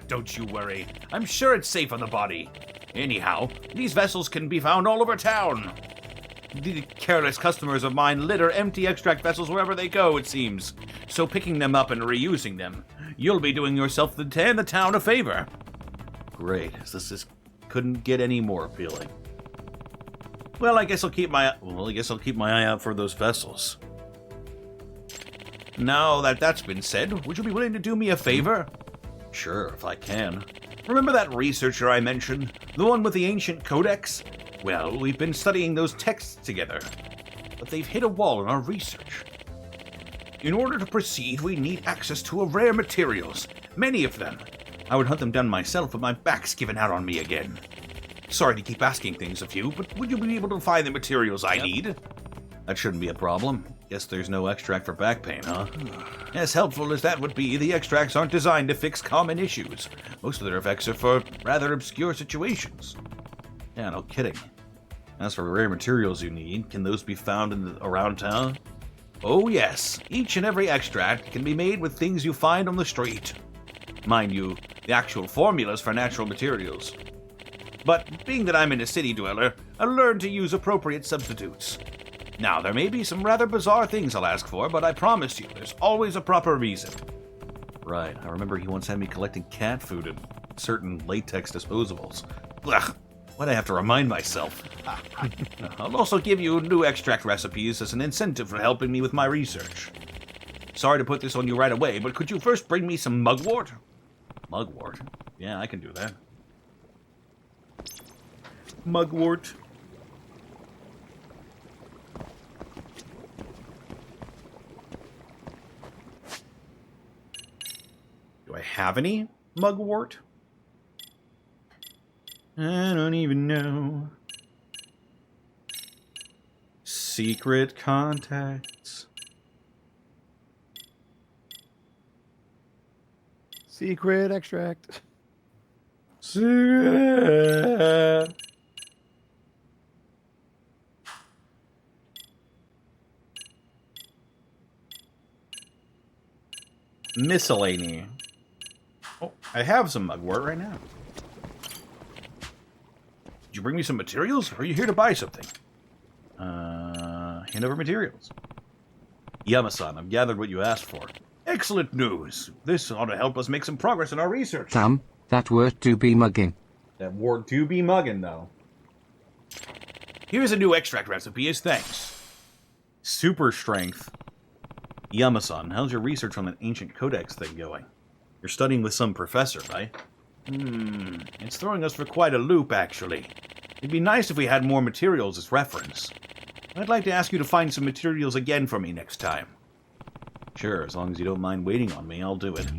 Don't you worry. I'm sure it's safe on the body. Anyhow, these vessels can be found all over town. The careless customers of mine litter empty extract vessels wherever they go, it seems. So picking them up and reusing them, you'll be doing yourself and the town a favor. Great. This just couldn't get any more appealing. Well, I guess I'll keep my eye out for those vessels. Now that that's been said, would you be willing to do me a favor? Sure, if I can. Remember that researcher I mentioned? The one with the ancient codex? Well, we've been studying those texts together, but they've hit a wall in our research. In order to proceed, we need access to rare materials, many of them. I would hunt them down myself, but my back's given out on me again. Sorry to keep asking things of you, but would you be able to find the materials I need? That shouldn't be a problem. Guess there's no extract for back pain, huh? As helpful as that would be, the extracts aren't designed to fix common issues. Most of their effects are for rather obscure situations. Yeah, no kidding. As for rare materials you need, can those be found around town? Oh yes, each and every extract can be made with things you find on the street. Mind you, the actual formulas for natural materials. But being that I'm a city dweller, I learned to use appropriate substitutes. Now, there may be some rather bizarre things I'll ask for, but I promise you, there's always a proper reason. Right, I remember he once had me collecting cat food and certain latex disposables. Ugh, why'd I have to remind myself? I'll also give you new extract recipes as an incentive for helping me with my research. Sorry to put this on you right away, but could you first bring me some mugwort? Mugwort? Yeah, I can do that. Mugwort. Do I have any mugwort? I don't even know. Secret contacts. Secret extract. Secret. Miscellany. Oh, I have some mugwort right now. Did you bring me some materials, or are you here to buy something? Hand over materials. Yama-san, I've gathered what you asked for. Excellent news. This ought to help us make some progress in our research. Damn, that word do be mugging. That word do be mugging, though. Here's a new extract recipe as thanks. Super strength. Yama-san, how's your research on that ancient codex thing going? You're studying with some professor, right? It's throwing us for quite a loop, actually. It'd be nice if we had more materials as reference. I'd like to ask you to find some materials again for me next time. Sure, as long as you don't mind waiting on me, I'll do it.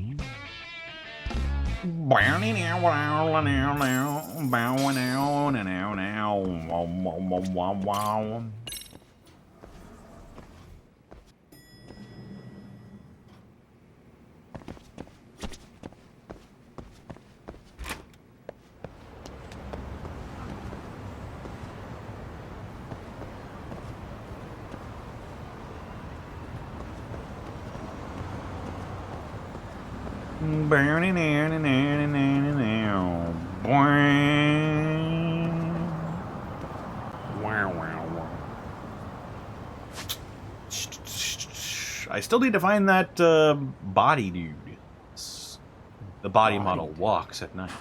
I still need to find that body dude. The body model walks at night.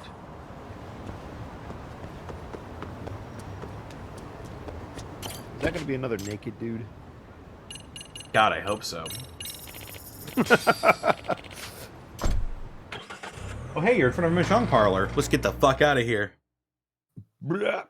Is that going to be another naked dude? God, I hope so. Oh, hey, you're in front of a Mishang parlor. Let's get the fuck out of here. Blah.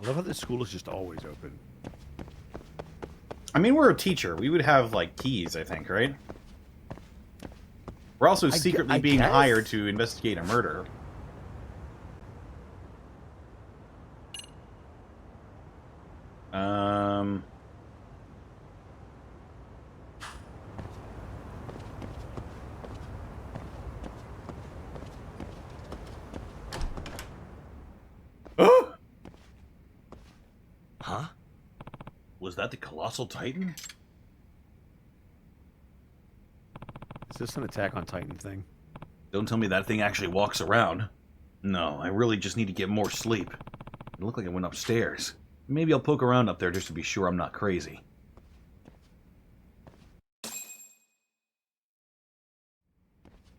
I love how this school is just always open. I mean, we're a teacher. We would have, like, keys, I think, right? We're also secretly being hired to investigate a murder. Huh? Was that the Colossal Titan? Is this an Attack on Titan thing? Don't tell me that thing actually walks around. No, I really just need to get more sleep. It looked like it went upstairs. Maybe I'll poke around up there just to be sure I'm not crazy.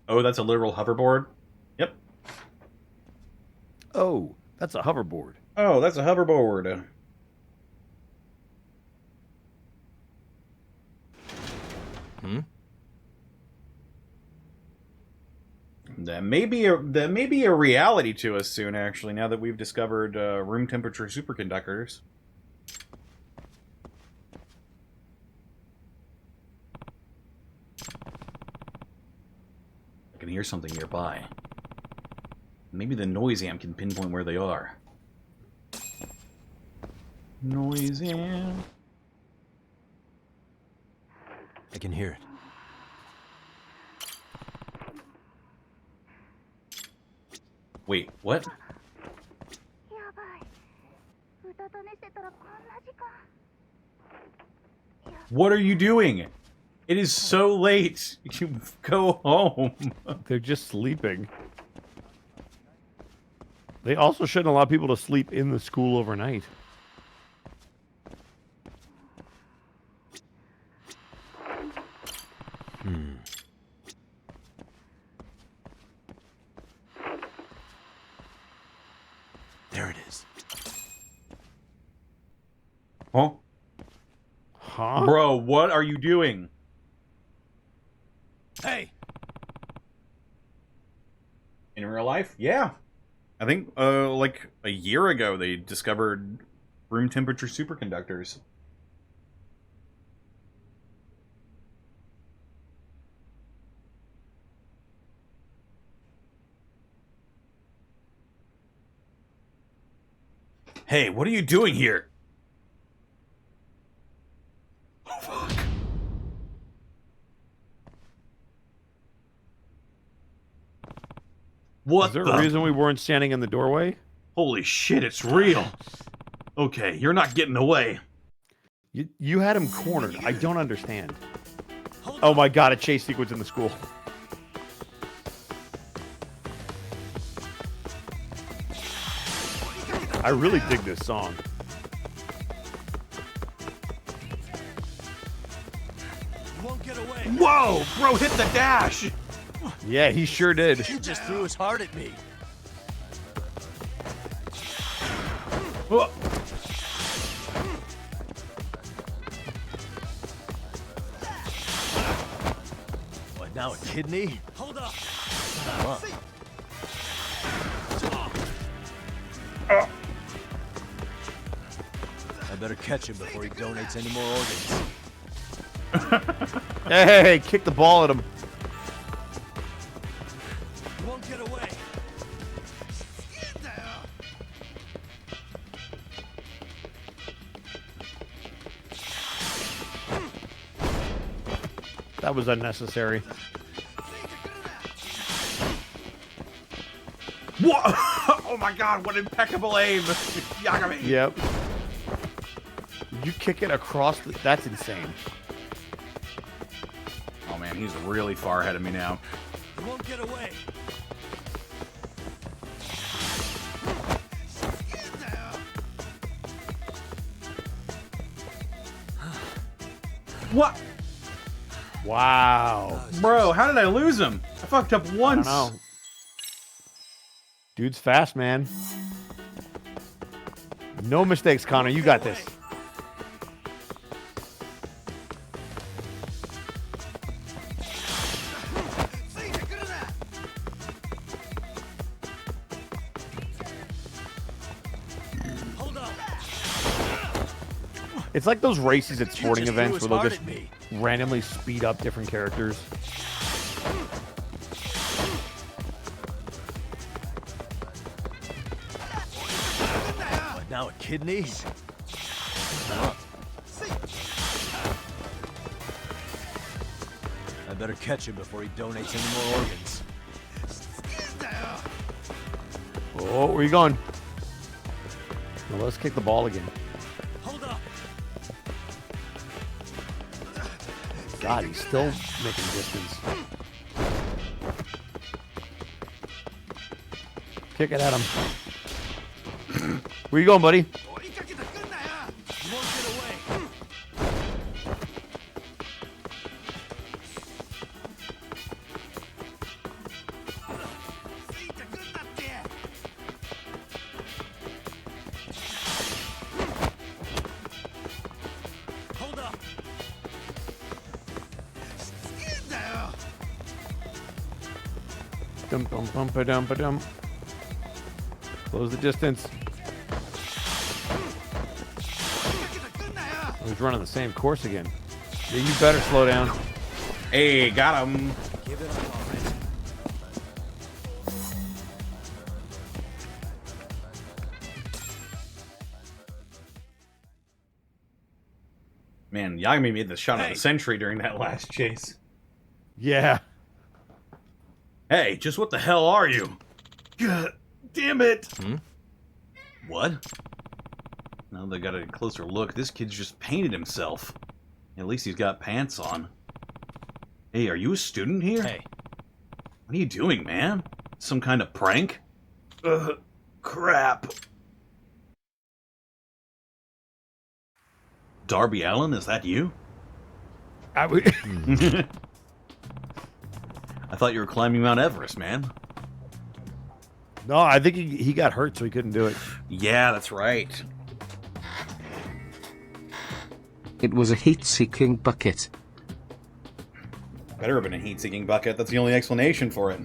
Oh, that's a literal hoverboard? Yep. Oh, that's a hoverboard. Oh, that's a hoverboard. Hmm? That may be a reality to us soon, actually, now that we've discovered room temperature superconductors. I can hear something nearby. Maybe the noise amp can pinpoint where they are. Noise amp. I can hear it. Wait, what? What are you doing? It is so late. You go home. They're just sleeping. They also shouldn't allow people to sleep in the school overnight. There it is. Huh? Huh? Bro, what are you doing? Hey! In real life? Yeah. I think, like, a year ago they discovered room temperature superconductors. Hey, what are you doing here? Oh, fuck. What Is there a reason we weren't standing in the doorway? Holy shit, it's real. Okay, you're not getting away. You had him cornered. I don't understand. Oh my god, a chase sequence in the school. I really dig this song. Won't get away. Whoa, bro, hit the dash. Yeah, he sure did. He just threw his heart at me. Whoa. What, now a kidney? Hold up. Huh. I better catch him before he donates any more organs. Hey, kick the ball at him. He won't get away. That was unnecessary. What? Oh my god, what impeccable aim. Yagami. Yep. Did you kick it across the... That's insane. Oh man, he's really far ahead of me now. He won't get away. What? Wow. Bro, how did I lose him? I fucked up once. I don't know. Dude's fast, man. No mistakes, Connor. You got this. Hold up. It's like those races at You sporting just events threw where they'll his just heart at me. randomly speed up different characters. What, now a kidney? I better catch him before he donates any more organs. Oh, where you going? Well, let's kick the ball again. Hold up. God, he's still making distance. Kick it at him. Where you going, buddy? You won't get away. Hold up. Dum bum bum ba dum ba dum. Close the distance. Oh, he's running the same course again. Yeah, you better slow down. Hey, got him. Give it up already. Man, Yagami made the shot of Hey. the century during that last chase. Yeah. Hey, just what the hell are you? God damn it! What? Now they got a closer look. This kid's just painted himself. At least he's got pants on. Hey, are you a student here? Hey, What are you doing, man? Some kind of prank? Crap. Darby Allen, is that you? I would. I thought you were climbing Mount Everest, man. No, I think he got hurt, so he couldn't do it. Yeah, that's right. It was a heat-seeking bucket. Better have been a heat-seeking bucket. That's the only explanation for it.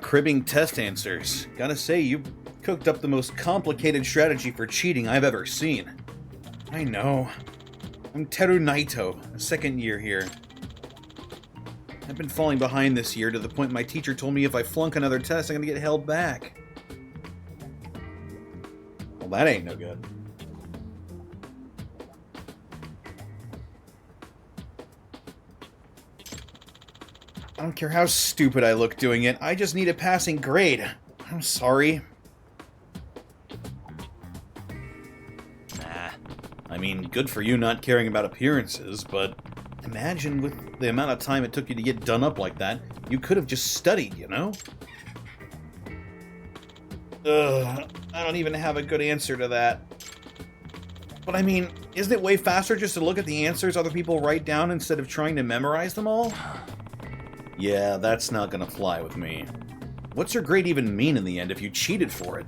Cribbing test answers. Gotta say, you cooked up the most complicated strategy for cheating I've ever seen. I know. I'm Teru Naito, a second year here. I've been falling behind this year to the point my teacher told me if I flunk another test, I'm gonna get held back. Well, that ain't no good. I don't care how stupid I look doing it, I just need a passing grade. I'm sorry. nah. I mean, good for you not caring about appearances, but imagine with the amount of time it took you to get done up like that, you could have just studied, you know? Ugh, I don't even have a good answer to that. But I mean, isn't it way faster just to look at the answers other people write down instead of trying to memorize them all? Yeah, that's not gonna fly with me. What's your grade even mean in the end if you cheated for it?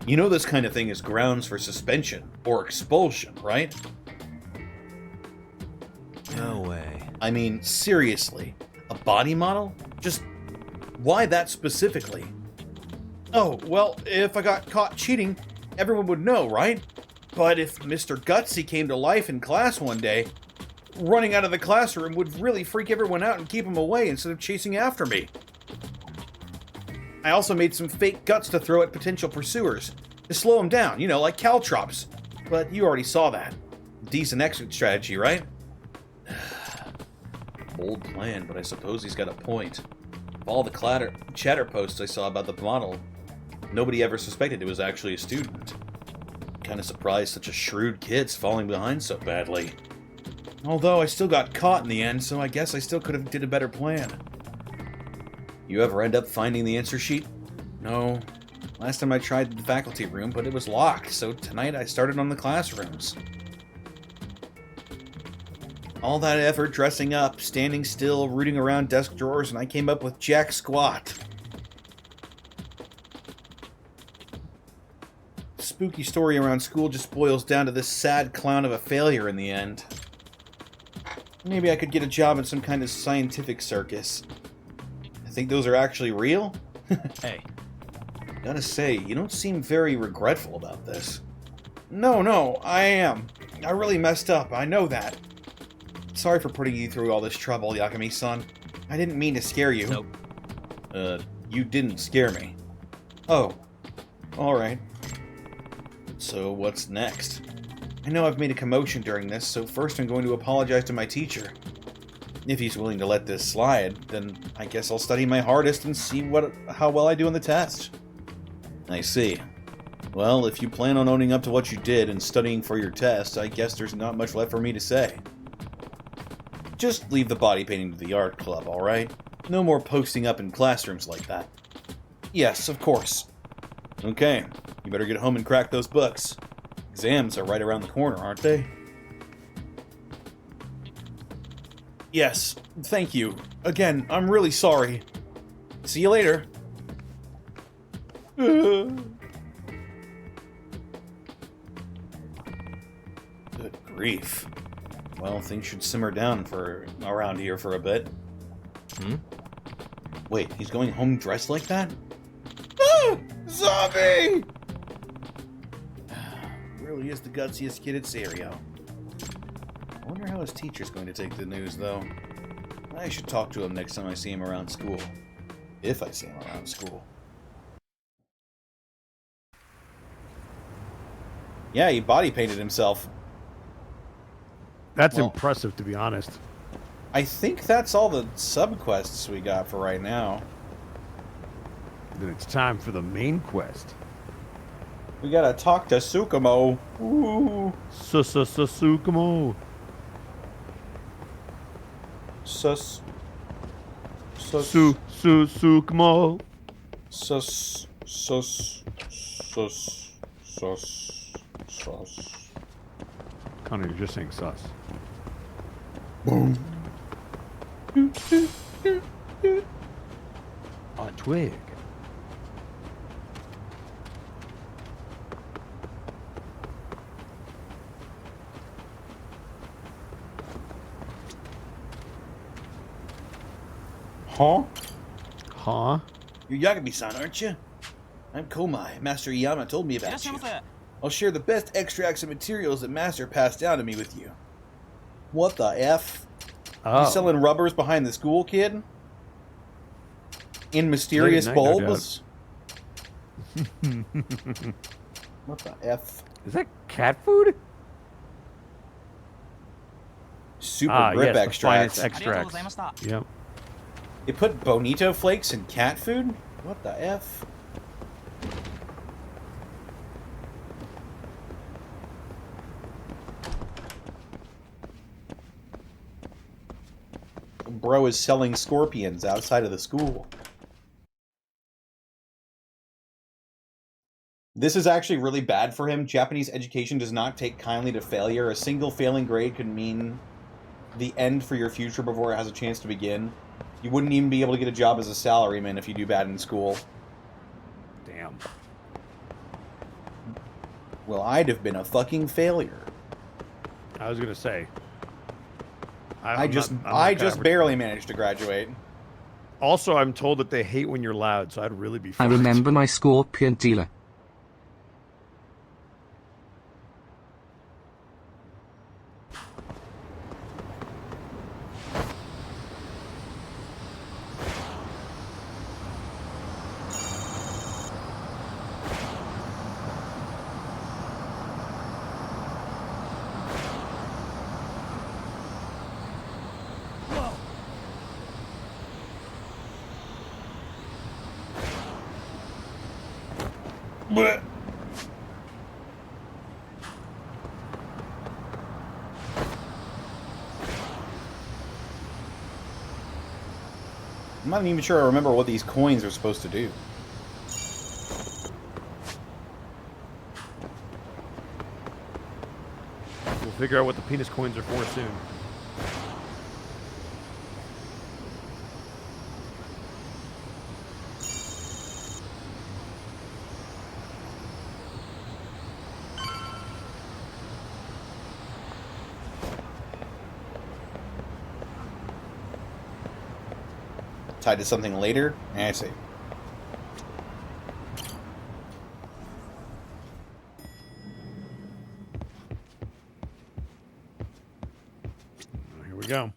You know this kind of thing is grounds for suspension or expulsion, right? No way. I mean, seriously, a body model? Just why that specifically? Oh, well, if I got caught cheating, everyone would know, right? But if Mr. Gutsy came to life in class one day, running out of the classroom would really freak everyone out and keep them away instead of chasing after me. I also made some fake guts to throw at potential pursuers, to slow them down, you know, like caltrops. But you already saw that. Decent exit strategy, right? Bold plan, but I suppose he's got a point. Of all the chatter posts I saw about the model, nobody ever suspected it was actually a student. Kinda surprised such a shrewd kid's falling behind so badly. Although I still got caught in the end, so I guess I still could have did a better plan. You ever end up finding the answer sheet? No. Last time I tried the faculty room, but it was locked, so tonight I started on the classrooms. All that effort dressing up, standing still, rooting around desk drawers, and I came up with jack squat. The spooky story around school just boils down to this sad clown of a failure in the end. Maybe I could get a job in some kind of scientific circus. I think those are actually real. Hey. Gotta say, you don't seem very regretful about this. No, I am. I really messed up, I know that. Sorry for putting you through all this trouble, Yakami-san. I didn't mean to scare you. Nope. You didn't scare me. Oh. Alright. So what's next? I know I've made a commotion during this, so first I'm going to apologize to my teacher. If he's willing to let this slide, then I guess I'll study my hardest and see how well I do on the test. I see. Well, if you plan on owning up to what you did and studying for your test, I guess there's not much left for me to say. Just leave the body painting to the art club, alright? No more posting up in classrooms like that. Yes, of course. Okay, you better get home and crack those books. Exams are right around the corner, aren't they? Yes, thank you. Again, I'm really sorry. See you later. Good grief. Well, things should simmer down around here for a bit. Wait, he's going home dressed like that? Ah! Zombie! Really is the gutsiest kid at Serio. I wonder how his teacher's going to take the news, though. I should talk to him next time I see him around school. If I see him around school. Yeah, he body painted himself. That's Well, impressive, to be honest. I think that's all the subquests we got for right now. Then it's time for the main quest. We gotta talk to Tsukumo. Ooh. Sukumo. Sukumo. Connor, you're just saying sus. Boom. On a twig. Huh? Huh? You're Yagami-san, aren't you? I'm Komai. Master Iyama told me about you. I'll share the best extracts and materials that Master passed down to me with you. What the F? Oh. You selling rubbers behind the school, kid? In mysterious Late at night, no bulbs? What the F? Is that cat food? Super grip yes, extracts. The finest extracts. Yep. They put bonito flakes in cat food? What the F? Bro is selling scorpions outside of the school. This is actually really bad for him. Japanese education does not take kindly to failure. A single failing grade could mean the end for your future before it has a chance to begin. You wouldn't even be able to get a job as a salaryman if you do bad in school. Damn. Well, I'd have been a fucking failure. I was gonna say. I just barely managed to graduate. Also, I'm told that they hate when you're loud, so I'd really be I fucked. remember my scorpion dealer. Blech. I'm not even sure I remember what these coins are supposed to do. We'll figure out what the penis coins are for soon. Tied to something later? I see. Here we go.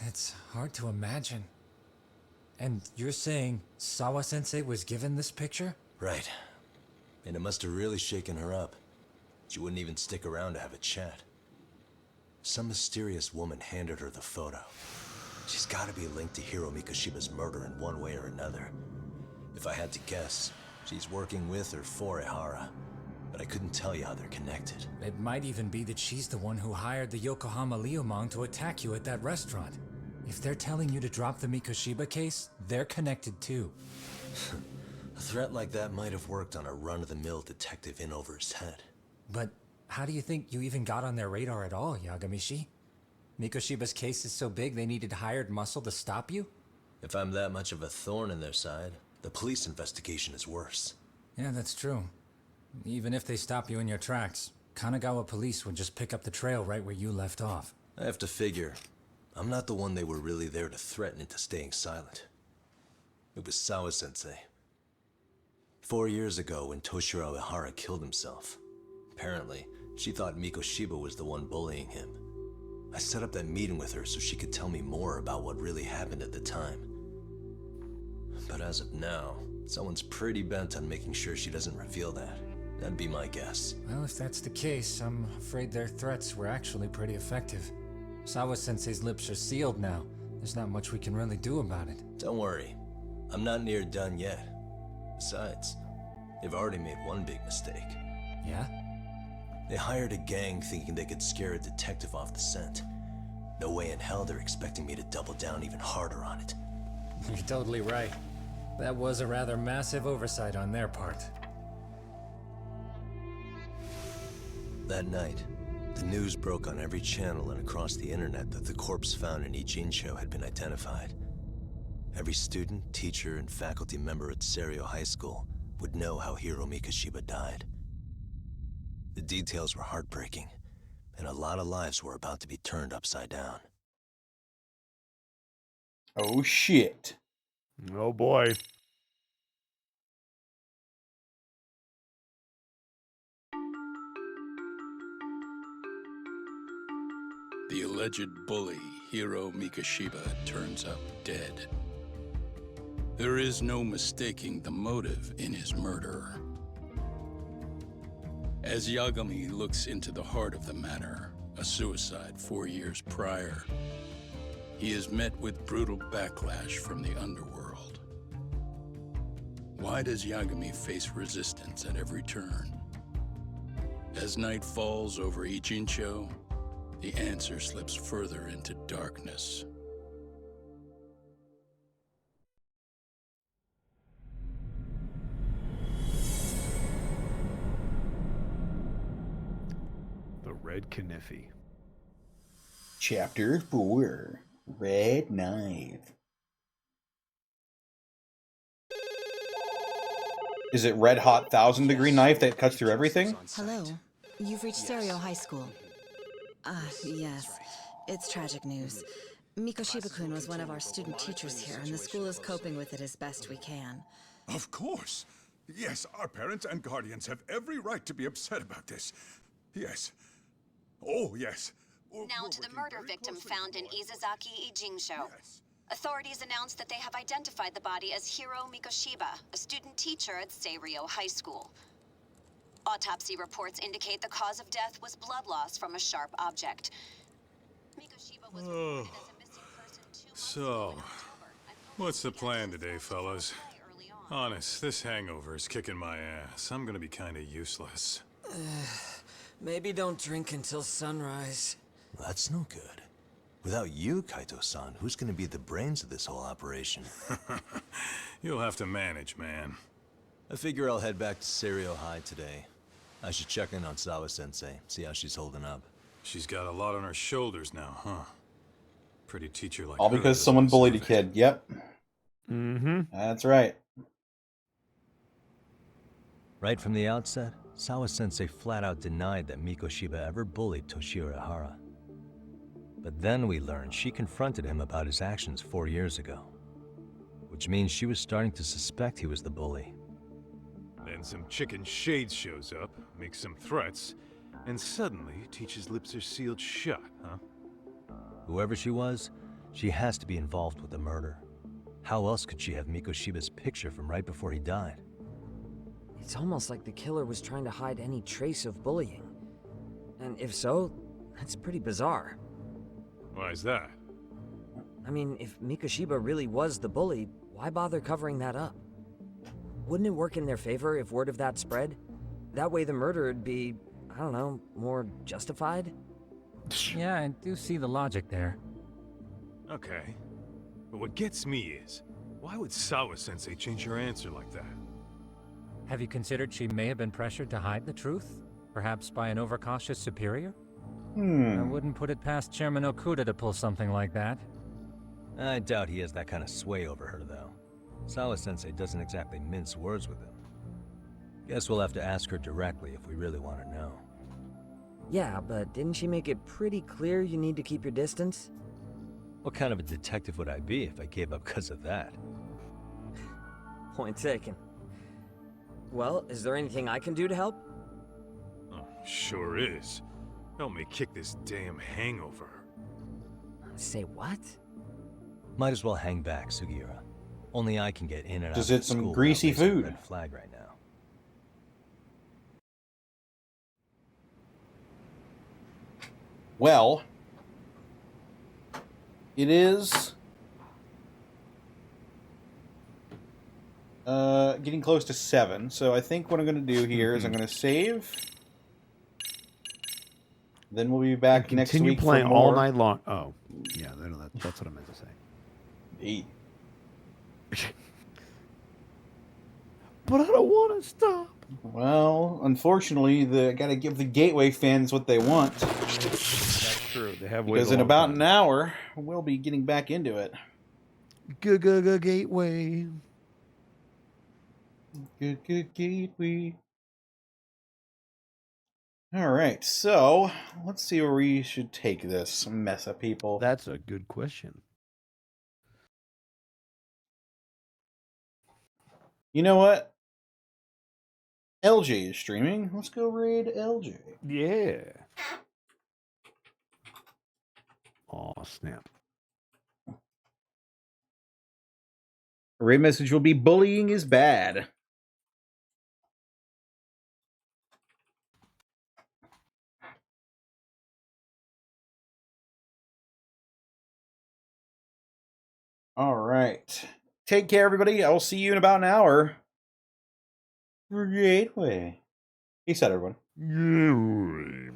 It's hard to imagine. And you're saying Sawa-sensei was given this picture? Right. And it must have really shaken her up. She wouldn't even stick around to have a chat. Some mysterious woman handed her the photo. She's got to be linked to Hiro Mikoshiba's murder in one way or another. If I had to guess, she's working with or for Ihara. But I couldn't tell you how they're connected. It might even be that she's the one who hired the Yokohama Liumang to attack you at that restaurant. If they're telling you to drop the Mikoshiba case, they're connected too. A threat like that might have worked on a run-of-the-mill detective in over his head. But how do you think you even got on their radar at all, Yagamishi? Mikoshiba's case is so big they needed hired muscle to stop you? If I'm that much of a thorn in their side, the police investigation is worse. Yeah, that's true. Even if they stop you in your tracks, Kanagawa police would just pick up the trail right where you left off. I have to figure, I'm not the one they were really there to threaten into staying silent. It was Sawa-sensei. 4 years ago when Toshiro Ihara killed himself, apparently, she thought Mikoshiba was the one bullying him. I set up that meeting with her so she could tell me more about what really happened at the time. But as of now, someone's pretty bent on making sure she doesn't reveal that. That'd be my guess. Well, if that's the case, I'm afraid their threats were actually pretty effective. Sawa-sensei's lips are sealed now. There's not much we can really do about it. Don't worry. I'm not near done yet. Besides, they've already made one big mistake. Yeah? They hired a gang thinking they could scare a detective off the scent. No way in hell they're expecting me to double down even harder on it. You're totally right. That was a rather massive oversight on their part. That night, the news broke on every channel and across the internet that the corpse found in Ijincho had been identified. Every student, teacher, and faculty member at Serio High School would know how Hiro Mikoshiba died. The details were heartbreaking, and a lot of lives were about to be turned upside down. Oh shit. Oh boy. The alleged bully, Hiro Mikoshiba, turns up dead. There is no mistaking the motive in his murder. As Yagami looks into the heart of the matter, a suicide 4 years prior, he is met with brutal backlash from the underworld. Why does Yagami face resistance at every turn? As night falls over Ijincho, the answer slips further into darkness. The Red Kniffy. Chapter 4. Red Knife. Is it red hot 1,000-degree knife that cuts through everything? Hello. You've reached Serio High School. Yes. It's tragic news. Mikoshiba-kun was one of our student teachers here, and the school is coping with it as best we can. Of course. Yes, our parents and guardians have every right to be upset about this. Yes. Oh, yes. Now to the murder victim found in Izazaki Ijincho. Authorities announced that they have identified the body as Hiro Mikoshiba, a student teacher at Serio High School. Autopsy reports indicate the cause of death was blood loss from a sharp object. Mikoshiba was reported as a missing person 2 months So, what's the plan today, fellas? Honest, this hangover is kicking my ass. I'm gonna be kinda useless. Maybe don't drink until sunrise. That's no good. Without you, Kaito-san, who's gonna be the brains of this whole operation? You'll have to manage, man. I figure I'll head back to Serio High today. I should check in on Sawa-sensei, see how she's holding up. She's got a lot on her shoulders now, huh? Pretty teacher like All her because doesn't someone bullied a deserve it. kid. Yep. Mm-hmm. That's right. Right from the outset, Sawa-sensei flat out denied that Mikoshiba ever bullied Toshiro Ihara. But then we learned she confronted him about his actions 4 years ago. Which means she was starting to suspect he was the bully. Then some chicken shades shows up, makes some threats, and suddenly Teach's lips are sealed shut, huh? Whoever she was, she has to be involved with the murder. How else could she have Mikoshiba's picture from right before he died? It's almost like the killer was trying to hide any trace of bullying. And if so, that's pretty bizarre. Why is that? I mean, if Mikoshiba really was the bully, why bother covering that up? Wouldn't it work in their favor if word of that spread? That way the murder would be, I don't know, more justified? Yeah, I do see the logic there. Okay. But what gets me is, why would Sawa-sensei change her answer like that? Have you considered she may have been pressured to hide the truth? Perhaps by an overcautious superior? I wouldn't put it past Chairman Okuda to pull something like that. I doubt he has that kind of sway over her, though. Sawa-sensei doesn't exactly mince words with him. Guess we'll have to ask her directly if we really want to know. Yeah, but didn't she make it pretty clear you need to keep your distance? What kind of a detective would I be if I gave up because of that? Point taken. Well, is there anything I can do to help? Oh, sure is. Help me kick this damn hangover. Say what? Might as well hang back, Sugiura. Only I can get in and out Just of hit the some school greasy without raising a food. red flag right now. Well, it is getting close to 7, so I think what I'm going to do here is I'm going to save. Then we'll be back next Continue week playing for more. all night long. Oh, yeah, that's what I meant to say. Eat. But I don't want to stop. Well, unfortunately, I got to give the Gateway fans what they want. That's true. They have Because in about an hour, we'll be getting back into it. Gateway. Good Gateway. All right, so let's see where we should take this mess of people. That's a good question. You know what? LJ is streaming. Let's go raid LJ. Yeah. Oh, snap. Raid message will be bullying is bad. All right. Take care, everybody. I will see you in about an hour. Gateway. Peace out, everyone. Gateway.